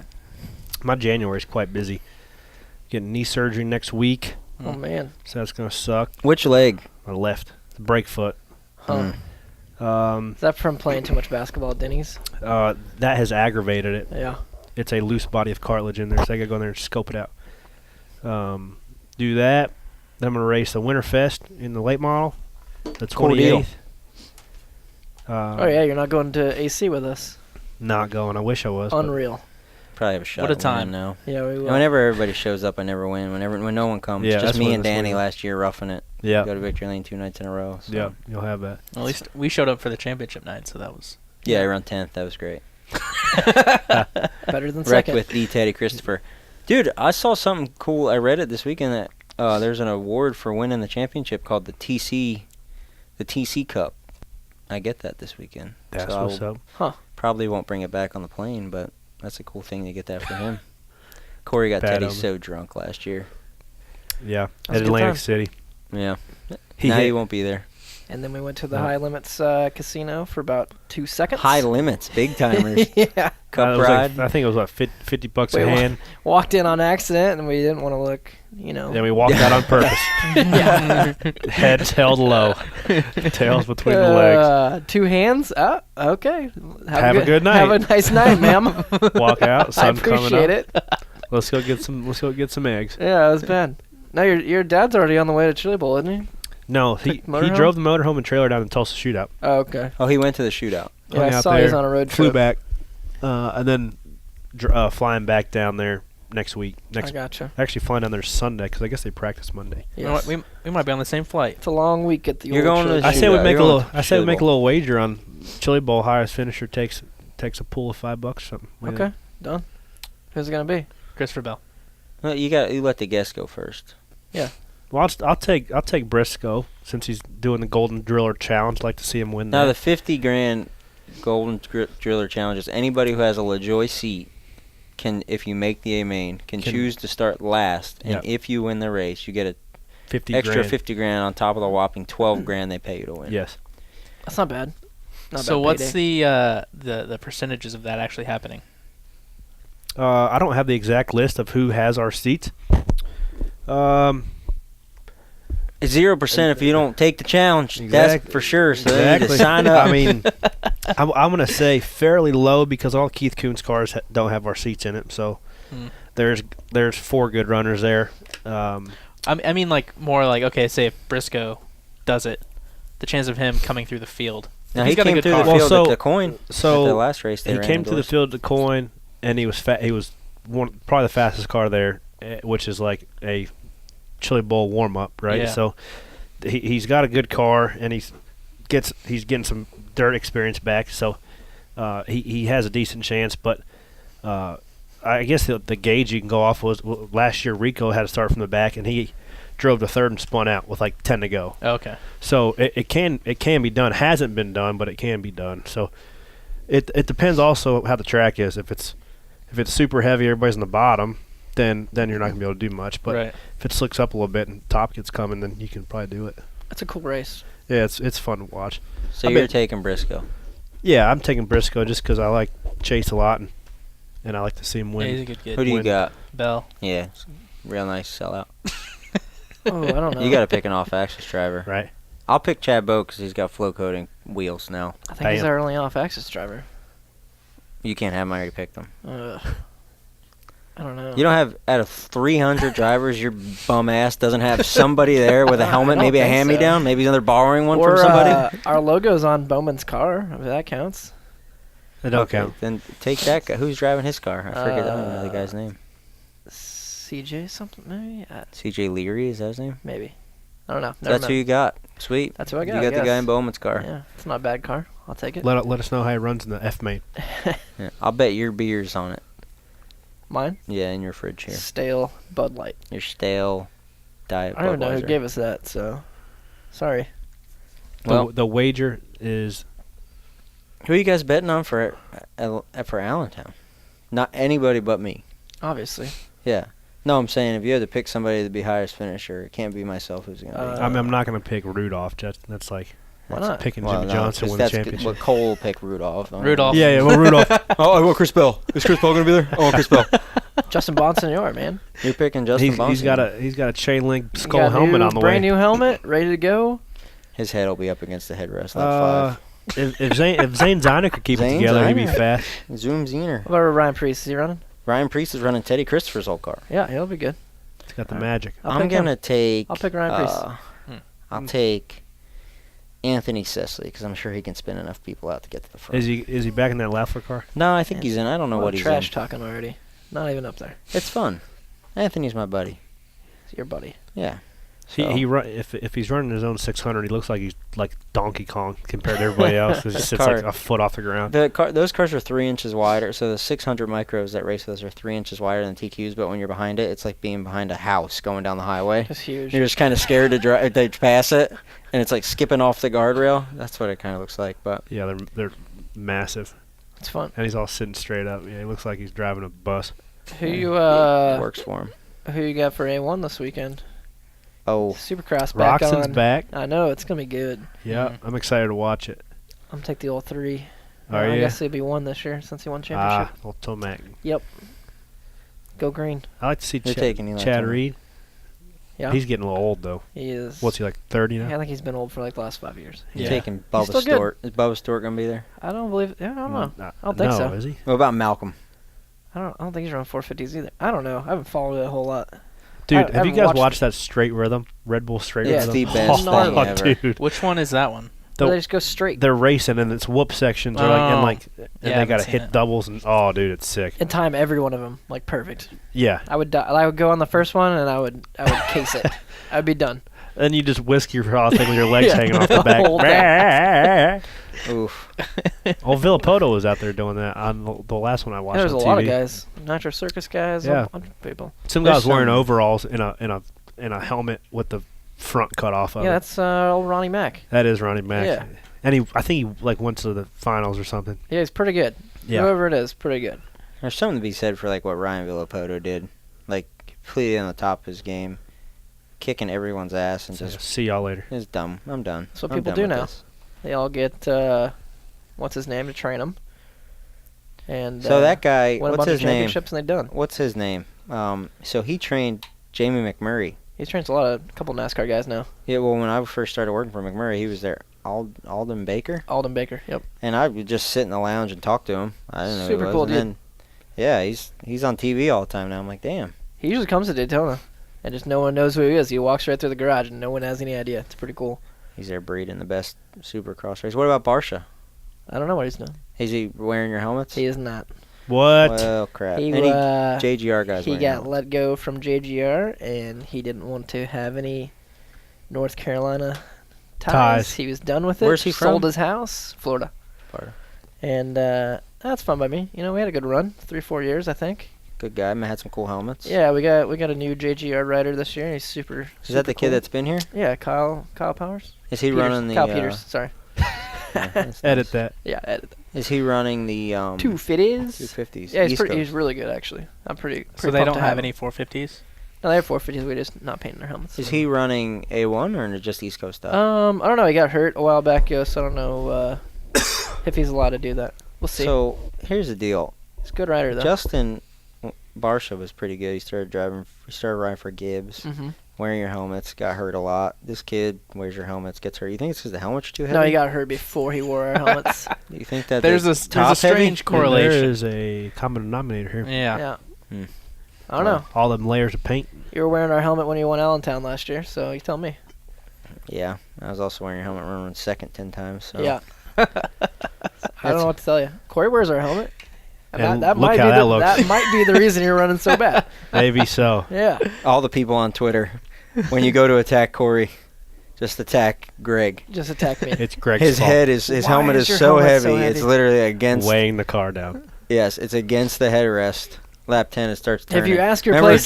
Speaker 5: My January's quite busy. Getting knee surgery next week,
Speaker 2: Oh man.
Speaker 5: so that's gonna suck.
Speaker 4: Which leg?
Speaker 5: My left, the break foot.
Speaker 2: Huh.
Speaker 4: Mm.
Speaker 2: Is that from playing too much basketball at Denny's?
Speaker 5: That has aggravated it.
Speaker 2: Yeah.
Speaker 5: It's a loose body of cartilage in there, so I gotta go in there and scope it out. Do that. Then I'm gonna race the Winterfest in the late model, the 28th.
Speaker 4: Cool deal.
Speaker 2: Oh yeah, you're not going to AC with us.
Speaker 5: Not going. I wish I was. but
Speaker 2: Unreal.
Speaker 4: Probably have a shot.
Speaker 1: What a
Speaker 4: at
Speaker 1: time.
Speaker 4: winning now.
Speaker 2: Yeah, we will.
Speaker 4: And whenever everybody shows up, I never win. When no one comes,
Speaker 5: Yeah,
Speaker 4: just
Speaker 5: that's
Speaker 4: me
Speaker 5: what-
Speaker 4: and
Speaker 5: that's what
Speaker 4: Danny
Speaker 5: it is.
Speaker 4: last year roughing it.
Speaker 5: Yeah.
Speaker 4: Go to Victory Lane 2 nights in a row. So.
Speaker 5: Yeah, you'll have that.
Speaker 1: At least we showed up for the championship night, so that was.
Speaker 4: Yeah, I run 10th. That was great.
Speaker 2: Better than
Speaker 4: Wrecked
Speaker 2: second.
Speaker 4: with the Teddy Christopher. Dude, I saw something cool. I read it this weekend that there's an award for winning the championship called the TC Cup. I get that this weekend.
Speaker 5: That's
Speaker 4: so
Speaker 5: what's
Speaker 4: I
Speaker 5: up.
Speaker 4: probably won't bring it back on the plane, but that's a cool thing to get that for him. Corey got
Speaker 5: Pat
Speaker 4: Teddy
Speaker 5: him.
Speaker 4: so drunk last year.
Speaker 5: Yeah,
Speaker 2: That's a
Speaker 5: at
Speaker 2: good
Speaker 5: Atlantic
Speaker 2: time.
Speaker 5: City.
Speaker 4: Yeah.
Speaker 5: He
Speaker 4: now
Speaker 5: hit-
Speaker 4: he won't be there.
Speaker 2: And then we went to the
Speaker 5: No.
Speaker 2: High Limits Casino for about 2 seconds.
Speaker 4: High limits, big timers.
Speaker 2: Yeah.
Speaker 4: Cup
Speaker 5: it was
Speaker 4: ride.
Speaker 5: I think it was like $50
Speaker 2: Wait,
Speaker 5: a
Speaker 2: what?
Speaker 5: hand.
Speaker 2: Walked in on accident and we didn't want to look,
Speaker 5: Then we walked out on purpose.
Speaker 2: yeah.
Speaker 5: Heads held low, tails between the legs.
Speaker 2: 2 hands? Okay.
Speaker 5: Have a good night.
Speaker 2: Have a nice night, ma'am.
Speaker 5: Walk out.
Speaker 2: I
Speaker 5: Sun coming
Speaker 2: appreciate
Speaker 5: up.
Speaker 2: it.
Speaker 5: Let's go get some eggs.
Speaker 2: Yeah, it was bad. No, your dad's already on the way to Chili Bowl, isn't he?
Speaker 5: No, he
Speaker 2: Motorhome?
Speaker 5: drove the motorhome and trailer down to Tulsa Shootout.
Speaker 2: Oh, okay.
Speaker 4: Oh, he went to the shootout.
Speaker 2: Yeah,
Speaker 5: Hung
Speaker 2: I
Speaker 5: out
Speaker 2: saw he's
Speaker 5: there,
Speaker 2: on a road
Speaker 5: flew
Speaker 2: trip.
Speaker 5: back, and then flying back down there next week.
Speaker 2: I gotcha.
Speaker 5: Actually flying down there Sunday because I guess they practice Monday.
Speaker 1: You know what?
Speaker 2: Yes.
Speaker 1: We might be on the same flight.
Speaker 2: It's a long week at the
Speaker 4: You're
Speaker 2: old
Speaker 4: going to
Speaker 2: church.
Speaker 4: the
Speaker 5: I say we
Speaker 4: Shootout.
Speaker 5: make a
Speaker 4: You're
Speaker 5: little.
Speaker 4: going to
Speaker 5: I say we
Speaker 4: Chili
Speaker 5: make a
Speaker 4: Bowl.
Speaker 5: little wager on Chili Bowl. Highest finisher takes a pool of $5 or something. What do you
Speaker 2: Okay, done. Who's it gonna be?
Speaker 1: Christopher Bell.
Speaker 4: Well, you let the guest go first.
Speaker 5: Well, I'll take Briscoe since he's doing the Golden Driller Challenge. I'd like to see him win
Speaker 4: Now
Speaker 5: that.
Speaker 4: the 50 grand Golden Driller challenges. Anybody who has a Lajoie seat can, if you make the A main, can choose to start last, and
Speaker 5: Yep.
Speaker 4: if you win the race, you get an
Speaker 5: 50
Speaker 4: extra
Speaker 5: grand.
Speaker 4: 50 grand on top of the whopping 12 grand they pay you to win.
Speaker 5: Yes.
Speaker 2: That's not bad. Not
Speaker 1: So
Speaker 2: bad
Speaker 1: what's
Speaker 2: payday.
Speaker 1: the percentages of that actually happening?
Speaker 5: I don't have the exact list of who has our seats.
Speaker 4: 0% if you don't take the challenge. That's
Speaker 5: Exactly.
Speaker 4: for sure. So they need to
Speaker 5: Exactly.
Speaker 4: sign up.
Speaker 5: I mean, I'm going to say fairly low because all Keith Kuhn's cars don't have our seats in it. So
Speaker 1: Hmm.
Speaker 5: there's 4 good runners there.
Speaker 1: I mean, like more like okay, say if Briscoe does it, the chance of him coming through the field.
Speaker 4: now
Speaker 1: If
Speaker 4: he
Speaker 1: he's got a
Speaker 4: came
Speaker 1: good
Speaker 4: through
Speaker 1: car.
Speaker 4: the
Speaker 5: Well,
Speaker 4: field
Speaker 5: so-
Speaker 4: at the coin
Speaker 5: So
Speaker 4: at the last race. They
Speaker 5: he
Speaker 4: ran
Speaker 5: came to the
Speaker 4: indoors.
Speaker 5: field at Coin, and he was he was probably the fastest car there, which is like a Chili Bowl warm up, right?
Speaker 1: Yeah.
Speaker 5: So he's got a good car, and he's getting some dirt experience back. So he has a decent chance, but I guess the gauge you can go off was last year Rico had to start from the back, and he drove to third and spun out with like 10 to go.
Speaker 1: Okay.
Speaker 5: So it can be done. Hasn't been done, but it can be done. So it depends also how the track is. If it's super heavy, everybody's on the bottom, then you're not gonna be able to do much. But
Speaker 1: right.
Speaker 5: if it slicks up a little bit and top gets coming, then you can probably do it.
Speaker 2: That's a cool race.
Speaker 5: Yeah, it's fun to watch.
Speaker 4: So
Speaker 5: I
Speaker 4: you're
Speaker 5: bet-
Speaker 4: taking Briscoe.
Speaker 5: Yeah, I'm taking Briscoe just because I like Chase a lot and I like to see him
Speaker 1: Yeah, he's
Speaker 5: win.
Speaker 1: a good kid.
Speaker 4: Who do you
Speaker 5: Win.
Speaker 4: got?
Speaker 1: Bell.
Speaker 4: Yeah, real nice sellout.
Speaker 2: Oh, I don't know.
Speaker 4: You got to pick an off-axis driver.
Speaker 5: Right.
Speaker 4: I'll pick Chad Boat because he's got flow coating wheels now.
Speaker 2: I think he's
Speaker 5: Damn.
Speaker 2: our only off-axis driver.
Speaker 4: You can't have him. I already picked him.
Speaker 2: I don't know.
Speaker 4: You don't have, out of 300 drivers, your bum ass doesn't have somebody there with a helmet,
Speaker 2: I don't
Speaker 4: maybe a
Speaker 2: think so.
Speaker 4: hand-me-down. Maybe they're borrowing one
Speaker 2: Or,
Speaker 4: from somebody.
Speaker 2: our logo's on Bowman's car. If that counts.
Speaker 5: It don't
Speaker 4: Okay,
Speaker 5: count.
Speaker 4: then take that guy. Who's driving his car? I forget. I don't even know the guy's name.
Speaker 2: CJ something maybe.
Speaker 4: CJ Leary, is that his name?
Speaker 2: Maybe. I don't know.
Speaker 4: So that's who you got. Sweet.
Speaker 2: That's who I got.
Speaker 4: You got the guy in Bowman's car.
Speaker 2: Yeah, it's not a bad car. I'll take it.
Speaker 5: Let us know how he runs in the F main.
Speaker 4: Yeah. I'll bet your beer's on it.
Speaker 2: Mine?
Speaker 4: Yeah, in your fridge here.
Speaker 2: Stale Bud Light.
Speaker 4: Your stale diet.
Speaker 2: I don't even know who
Speaker 4: Budweiser.
Speaker 2: gave us that, so sorry.
Speaker 4: Well,
Speaker 5: The wager is
Speaker 4: who are you guys betting on for Allentown? Not anybody but me.
Speaker 2: Obviously.
Speaker 4: Yeah. No, I'm saying if you had to pick somebody to be highest finisher, it can't be myself who's going to be.
Speaker 5: I'm not going to pick Rudolph. That's like
Speaker 2: Why not?
Speaker 5: picking
Speaker 4: Well,
Speaker 5: Jimmy
Speaker 4: no,
Speaker 5: Johnson
Speaker 4: 'cause
Speaker 5: win the
Speaker 4: that's
Speaker 5: championship.
Speaker 4: What Cole will pick Rudolph.
Speaker 1: Rudolph.
Speaker 5: Yeah, well, Rudolph.
Speaker 4: Oh, I want Chris Bell. Is Chris Bell going to be there? I want Chris Bell.
Speaker 2: Justin Bonsignor, man.
Speaker 4: You're picking Justin Bonsignor.
Speaker 5: He's got a chain link
Speaker 2: He
Speaker 5: skull
Speaker 2: got a
Speaker 5: helmet
Speaker 2: new,
Speaker 5: on the
Speaker 2: brand
Speaker 5: way.
Speaker 2: new helmet, ready to go.
Speaker 4: His head will be up against the headrest. Lap
Speaker 5: If Zane Ziner could keep it
Speaker 4: Zane
Speaker 5: together, he'd be
Speaker 4: Ziner.
Speaker 5: fast.
Speaker 4: 5. Zoom Zener.
Speaker 2: What about Ryan Priest? Is he running?
Speaker 4: Ryan Priest is running Teddy Christopher's old car.
Speaker 2: Yeah, he'll be good.
Speaker 5: He's got the magic.
Speaker 2: I'll
Speaker 4: I'm
Speaker 2: pick him.
Speaker 4: going to take...
Speaker 2: I'll pick Ryan Priest.
Speaker 4: I'll take Anthony Sesley because I'm sure he can spin enough people out to get to the front.
Speaker 5: Is he back in that Lafleur car?
Speaker 4: No, I think he's in. I don't know
Speaker 2: Well,
Speaker 4: what he's
Speaker 2: trash
Speaker 4: in.
Speaker 2: talking already. Not even up there.
Speaker 4: It's fun. Anthony's my buddy.
Speaker 2: It's your buddy.
Speaker 4: Yeah.
Speaker 5: If he's running his own 600, he looks like he's like Donkey Kong compared to everybody else. He sits
Speaker 4: car-
Speaker 5: like a foot off the ground.
Speaker 4: Those cars are 3 inches wider. So the 600 micros that race with us are 3 inches wider than TQs. But when you're behind it, it's like being behind a house going down the highway.
Speaker 2: It's huge.
Speaker 4: You're just kind of scared to pass it, and it's like skipping off the guardrail. That's what it kind of looks like. But
Speaker 5: Yeah, they're massive,
Speaker 2: It's fun.
Speaker 5: and he's all sitting straight up. Yeah, he looks like he's driving a bus.
Speaker 2: Who you
Speaker 4: it works for him.
Speaker 2: who you got for A1 this weekend?
Speaker 4: Oh,
Speaker 2: Supercross back
Speaker 5: Roxon's
Speaker 2: on.
Speaker 5: back.
Speaker 2: I know it's gonna be good.
Speaker 5: Yeah, I'm excited to watch it.
Speaker 2: I'm gonna take the old 3.
Speaker 5: Are
Speaker 2: I
Speaker 5: you?
Speaker 2: guess he'll be 1 this year since he won championship.
Speaker 5: Old Tomac.
Speaker 2: Go green.
Speaker 5: I like to see
Speaker 4: You're taking Eli
Speaker 5: Chad
Speaker 4: Tomac.
Speaker 5: Reed.
Speaker 2: Yeah.
Speaker 5: He's getting a little old though.
Speaker 2: He is.
Speaker 5: What's he like 30 now?
Speaker 2: Yeah, I think he's been old for like the last 5 years.
Speaker 4: you're
Speaker 1: Yeah.
Speaker 4: taking
Speaker 2: He's
Speaker 4: Bubba
Speaker 2: still good.
Speaker 4: Stewart. Is Bubba Stewart going to be there?
Speaker 2: I don't believe. Yeah, I don't know.
Speaker 5: I
Speaker 2: don't think so.
Speaker 5: Is he?
Speaker 4: What about Malcolm?
Speaker 2: I don't think he's running 450s either. I don't know. I haven't followed it a whole lot.
Speaker 5: Dude,
Speaker 2: I
Speaker 5: have you
Speaker 2: haven't
Speaker 5: guys
Speaker 2: watched
Speaker 5: watched that Straight Rhythm? Red Bull Straight
Speaker 2: Yeah.
Speaker 5: Rhythm?
Speaker 4: It's the best thing ever.
Speaker 5: Dude.
Speaker 1: Which one is that one?
Speaker 2: Where they just go straight.
Speaker 5: They're racing and it's whoop sections are like and
Speaker 1: Oh.
Speaker 5: like
Speaker 1: Yeah, I
Speaker 5: they
Speaker 1: haven't
Speaker 5: gotta
Speaker 1: seen
Speaker 5: hit
Speaker 1: it.
Speaker 5: doubles and oh dude, it's sick.
Speaker 2: And time every one of them like perfect.
Speaker 5: Yeah.
Speaker 2: I would go on the first one and I would case it. I'd be done.
Speaker 5: Then you just whisk your cross thing with your legs
Speaker 2: Yeah.
Speaker 5: hanging off the
Speaker 2: Whole
Speaker 5: back.
Speaker 4: Oof.
Speaker 5: Oh, Villapoto was out there doing that on the last one I watched.
Speaker 2: There's a
Speaker 5: on
Speaker 2: lot of
Speaker 5: TV.
Speaker 2: guys. Nitro Circus guys.
Speaker 5: Yeah.
Speaker 2: A bunch of people.
Speaker 5: Some
Speaker 4: There's
Speaker 5: guys wearing
Speaker 4: some-
Speaker 5: overalls in a helmet with the front cut off of
Speaker 2: Yeah,
Speaker 5: it.
Speaker 2: that's old Ronnie Mack.
Speaker 5: That is Ronnie Mack.
Speaker 2: Yeah.
Speaker 5: And I think he like went to the finals or something.
Speaker 2: Yeah, he's pretty good.
Speaker 5: Yeah.
Speaker 2: Whoever it is, pretty good.
Speaker 4: There's something to be said for like what Ryan Villapoto did, like completely on the top of his game, kicking everyone's ass and
Speaker 5: So,
Speaker 4: just
Speaker 5: see y'all later.
Speaker 4: it's dumb. I'm done.
Speaker 2: That's what
Speaker 4: I'm
Speaker 2: people
Speaker 4: done
Speaker 2: do
Speaker 4: with
Speaker 2: now.
Speaker 4: this.
Speaker 2: They all get what's his name to train them. And
Speaker 4: So that guy,
Speaker 2: win a
Speaker 4: what's
Speaker 2: bunch of
Speaker 4: his name?
Speaker 2: championships and they're done.
Speaker 4: What's his name? So he trained Jamie McMurray.
Speaker 2: He trains a couple NASCAR guys now.
Speaker 4: Yeah, well, when I first started working for McMurray, he was there. Alden Baker,
Speaker 2: Alden Baker. Yep.
Speaker 4: and I would just sit in the lounge and talk to him. I didn't know
Speaker 2: Super
Speaker 4: who he
Speaker 2: cool
Speaker 4: was.
Speaker 2: dude.
Speaker 4: And then, yeah, he's on TV all the time now. I'm like, damn.
Speaker 2: He usually comes to Daytona, and just no one knows who he is. He walks right through the garage, and no one has any idea. It's pretty cool.
Speaker 4: He's there breeding the best Supercross race. What about Barsha?
Speaker 2: I don't know what he's doing.
Speaker 4: Is he wearing your helmets?
Speaker 2: He is not.
Speaker 5: What?
Speaker 4: Well, crap.
Speaker 2: He
Speaker 4: Any
Speaker 2: got
Speaker 4: JGR guys wearing helmets.
Speaker 2: let go from JGR, and he didn't want to have any North Carolina ties. He was done with it.
Speaker 4: Where's he
Speaker 2: Sold
Speaker 4: from?
Speaker 2: his house, Florida.
Speaker 4: Florida.
Speaker 2: And that's fun by me. You know, we had a good run, 3-4 years, I think.
Speaker 4: Good guy. Had some cool helmets.
Speaker 2: Yeah, we got a new JGR rider this year. He's super.
Speaker 4: Is that the kid
Speaker 2: cool.
Speaker 4: that's been here?
Speaker 2: Yeah, Kyle Powers.
Speaker 4: Is he
Speaker 2: Peters.
Speaker 4: running the?
Speaker 2: Kyle Peters. Sorry.
Speaker 4: Yeah, that's
Speaker 5: Edit
Speaker 4: nice.
Speaker 5: that.
Speaker 2: Yeah, edit.
Speaker 4: Is he running the
Speaker 2: 250s.
Speaker 4: 250s?
Speaker 2: Yeah, he's
Speaker 4: East
Speaker 2: he's
Speaker 4: Coast?
Speaker 2: really good actually. I'm pretty.
Speaker 1: So they
Speaker 2: pumped
Speaker 1: don't
Speaker 2: to
Speaker 1: have
Speaker 2: him.
Speaker 1: any 450s?
Speaker 2: No, they have 450s. We're just not painting their helmets.
Speaker 4: Is he running A1 or just East Coast stuff?
Speaker 2: I don't know. He got hurt a while back, so I don't know if he's allowed to do that. We'll see.
Speaker 4: So here's the deal.
Speaker 2: He's a good rider though.
Speaker 4: Justin Barsha was pretty good. He started riding for Gibbs,
Speaker 2: Mm-hmm.
Speaker 4: wearing your helmets, got hurt a lot. This kid wears your helmets, gets hurt. You think it's because the helmets are too heavy?
Speaker 2: No, he got hurt before he wore our helmets.
Speaker 4: You think that
Speaker 1: There's
Speaker 4: they're
Speaker 1: a
Speaker 4: top
Speaker 1: strange
Speaker 4: heavy?
Speaker 1: correlation.
Speaker 5: There is a common denominator here.
Speaker 1: Yeah.
Speaker 2: Yeah.
Speaker 4: Hmm.
Speaker 2: I don't know.
Speaker 5: All them layers of paint.
Speaker 2: You were wearing our helmet when you won Allentown last year, so you tell me.
Speaker 4: Yeah, I was also wearing your helmet, running second 10 times. So.
Speaker 2: Yeah. I don't know what to tell you. Corey wears our helmet.
Speaker 5: And
Speaker 2: that
Speaker 5: look
Speaker 2: might
Speaker 5: how
Speaker 2: be
Speaker 5: that looks.
Speaker 2: That might be the reason you're running so bad.
Speaker 5: Maybe so.
Speaker 2: Yeah.
Speaker 4: All the people on Twitter, when you go to attack Corey, just attack Greg.
Speaker 2: Just attack me.
Speaker 5: It's Greg's
Speaker 4: His
Speaker 5: fault.
Speaker 4: head is his
Speaker 2: Why
Speaker 4: helmet
Speaker 2: is
Speaker 4: is
Speaker 2: your
Speaker 4: so
Speaker 2: helmet
Speaker 4: heavy,
Speaker 2: so
Speaker 4: it's
Speaker 2: heavy?
Speaker 4: literally against.
Speaker 5: weighing the car down.
Speaker 4: Yes, it's against the headrest. Lap 10, it starts turning.
Speaker 2: If you ask your
Speaker 4: remember
Speaker 2: place,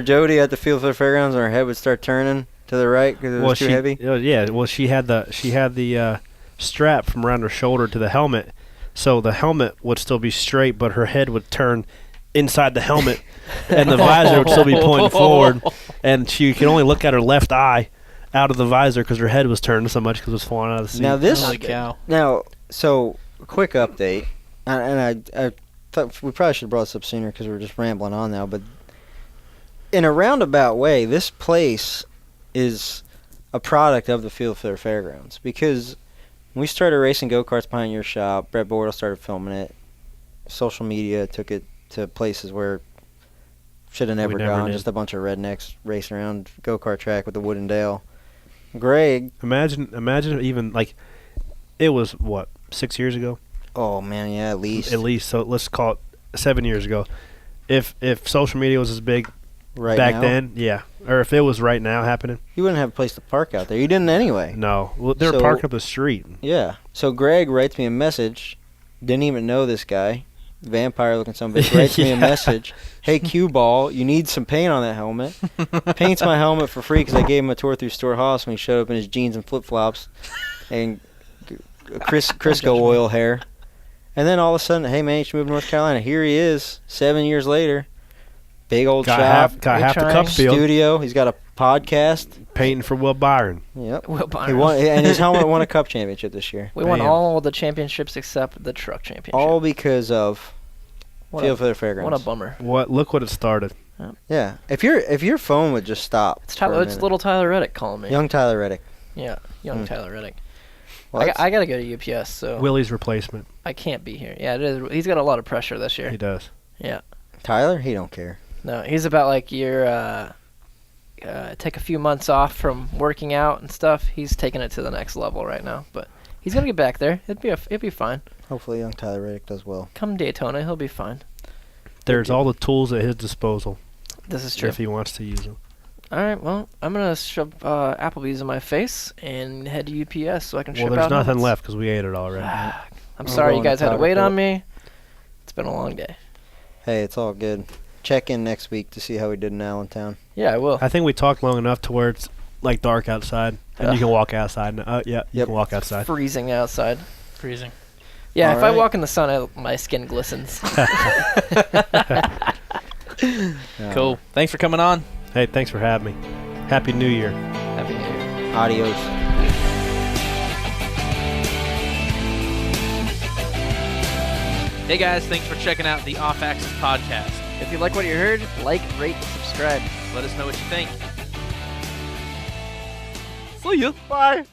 Speaker 4: Jody at the field for the fairgrounds, and her head would start turning to the right because it was too heavy.
Speaker 5: Yeah. Well, she had the strap from around her shoulder to the helmet, so the helmet would still be straight, but her head would turn inside the helmet, and the visor would still be pointing forward, and she could only look at her left eye out of the visor because her head was turning so much because it was falling out of the seat.
Speaker 4: Now this,
Speaker 1: Holy cow.
Speaker 4: So quick update, and I thought we probably should have brought this up sooner because we're just rambling on now, but in a roundabout way, this place is a product of the Field Fair Fairgrounds because when we started racing go-karts behind your shop, Brett Bortle started filming it. Social media took it to places where should have never gone.
Speaker 5: did.
Speaker 4: Just a bunch of rednecks racing around go-kart track with a wooden dale. Greg.
Speaker 5: Imagine even like it was what 6 years ago.
Speaker 4: Oh man, yeah, at least.
Speaker 5: So let's call it 7 years ago. If social media was as big
Speaker 4: Right
Speaker 5: back
Speaker 4: now,
Speaker 5: then, yeah, or if it was right now happening,
Speaker 4: you wouldn't have a place to park out there. You didn't anyway.
Speaker 5: no, well, they were
Speaker 4: So-
Speaker 5: parked up the street.
Speaker 4: Yeah. So Greg writes me a message. Didn't even know this guy. Vampire-looking son of a bitch writes me a
Speaker 5: Yeah.
Speaker 4: message. Hey, cue ball, you need some paint on that helmet. Paints my helmet for free because I gave him a tour through Storehouse when he showed up in his jeans and flip-flops and Crisco oil hair. And then all of a sudden, hey man, you should move to North Carolina. Here he is, 7 years later. Big old
Speaker 5: Got
Speaker 4: shop,
Speaker 5: half the cup field
Speaker 4: studio. He's got a podcast.
Speaker 5: painting for Will Byron.
Speaker 4: Yep.
Speaker 2: Will
Speaker 4: He
Speaker 2: Byron.
Speaker 4: won, and his helmet won a cup championship this year.
Speaker 2: We won
Speaker 5: Bam.
Speaker 2: all the championships except the truck championship.
Speaker 4: All because of
Speaker 2: what
Speaker 4: Field
Speaker 2: a,
Speaker 4: for the Fairgrounds.
Speaker 2: what a bummer.
Speaker 5: Look what it started.
Speaker 4: Yeah. If your phone would just stop.
Speaker 2: It's
Speaker 4: for a
Speaker 2: Tyler. It's
Speaker 4: minute.
Speaker 2: little Tyler Reddick calling me.
Speaker 4: Young Tyler Reddick.
Speaker 2: Yeah, young
Speaker 4: Hmm.
Speaker 2: Tyler Reddick.
Speaker 4: Well,
Speaker 2: I gotta go to UPS, so
Speaker 5: Willie's replacement.
Speaker 2: I can't be here. Yeah, it is. He's got a lot of pressure this year.
Speaker 5: He does.
Speaker 2: Yeah.
Speaker 4: Tyler, he don't care.
Speaker 2: No, he's about like you're take a few months off from working out and stuff. He's taking it to the next level right now, but he's gonna get back there. It'd be fine.
Speaker 4: Hopefully, young Tyler Reddick does well.
Speaker 2: Come Daytona, he'll be fine.
Speaker 5: There's all the tools at his disposal
Speaker 2: This is true.
Speaker 5: if he wants to use them.
Speaker 2: All right, well, I'm gonna shove Applebee's in my face and head to UPS so I can ship
Speaker 5: Well, there's
Speaker 2: out
Speaker 5: nothing
Speaker 2: helmets.
Speaker 5: left because we ate it already.
Speaker 2: I'm
Speaker 4: I'm
Speaker 2: sorry you
Speaker 4: going to
Speaker 2: guys had to
Speaker 4: powder
Speaker 2: wait
Speaker 4: coat.
Speaker 2: on me. It's been a long day.
Speaker 4: Hey, it's all good. Check in next week to see how we did in Allentown.
Speaker 2: Yeah, I will.
Speaker 5: I think we talked long enough to where it's like dark outside and you can walk outside. Yeah, you
Speaker 4: Yep.
Speaker 5: can walk outside.
Speaker 2: Freezing outside.
Speaker 1: Freezing.
Speaker 2: Yeah,
Speaker 4: All
Speaker 2: if I
Speaker 4: right.
Speaker 2: walk in the sun, my skin glistens.
Speaker 1: Cool. Thanks for coming on.
Speaker 5: Hey, thanks for having me. Happy New Year.
Speaker 2: Happy New Year.
Speaker 4: Adios.
Speaker 1: Hey guys, thanks for checking out the Off Axis podcast.
Speaker 2: If you like what you heard, like, rate, and subscribe.
Speaker 1: Let us know what you think.
Speaker 3: See ya. Bye.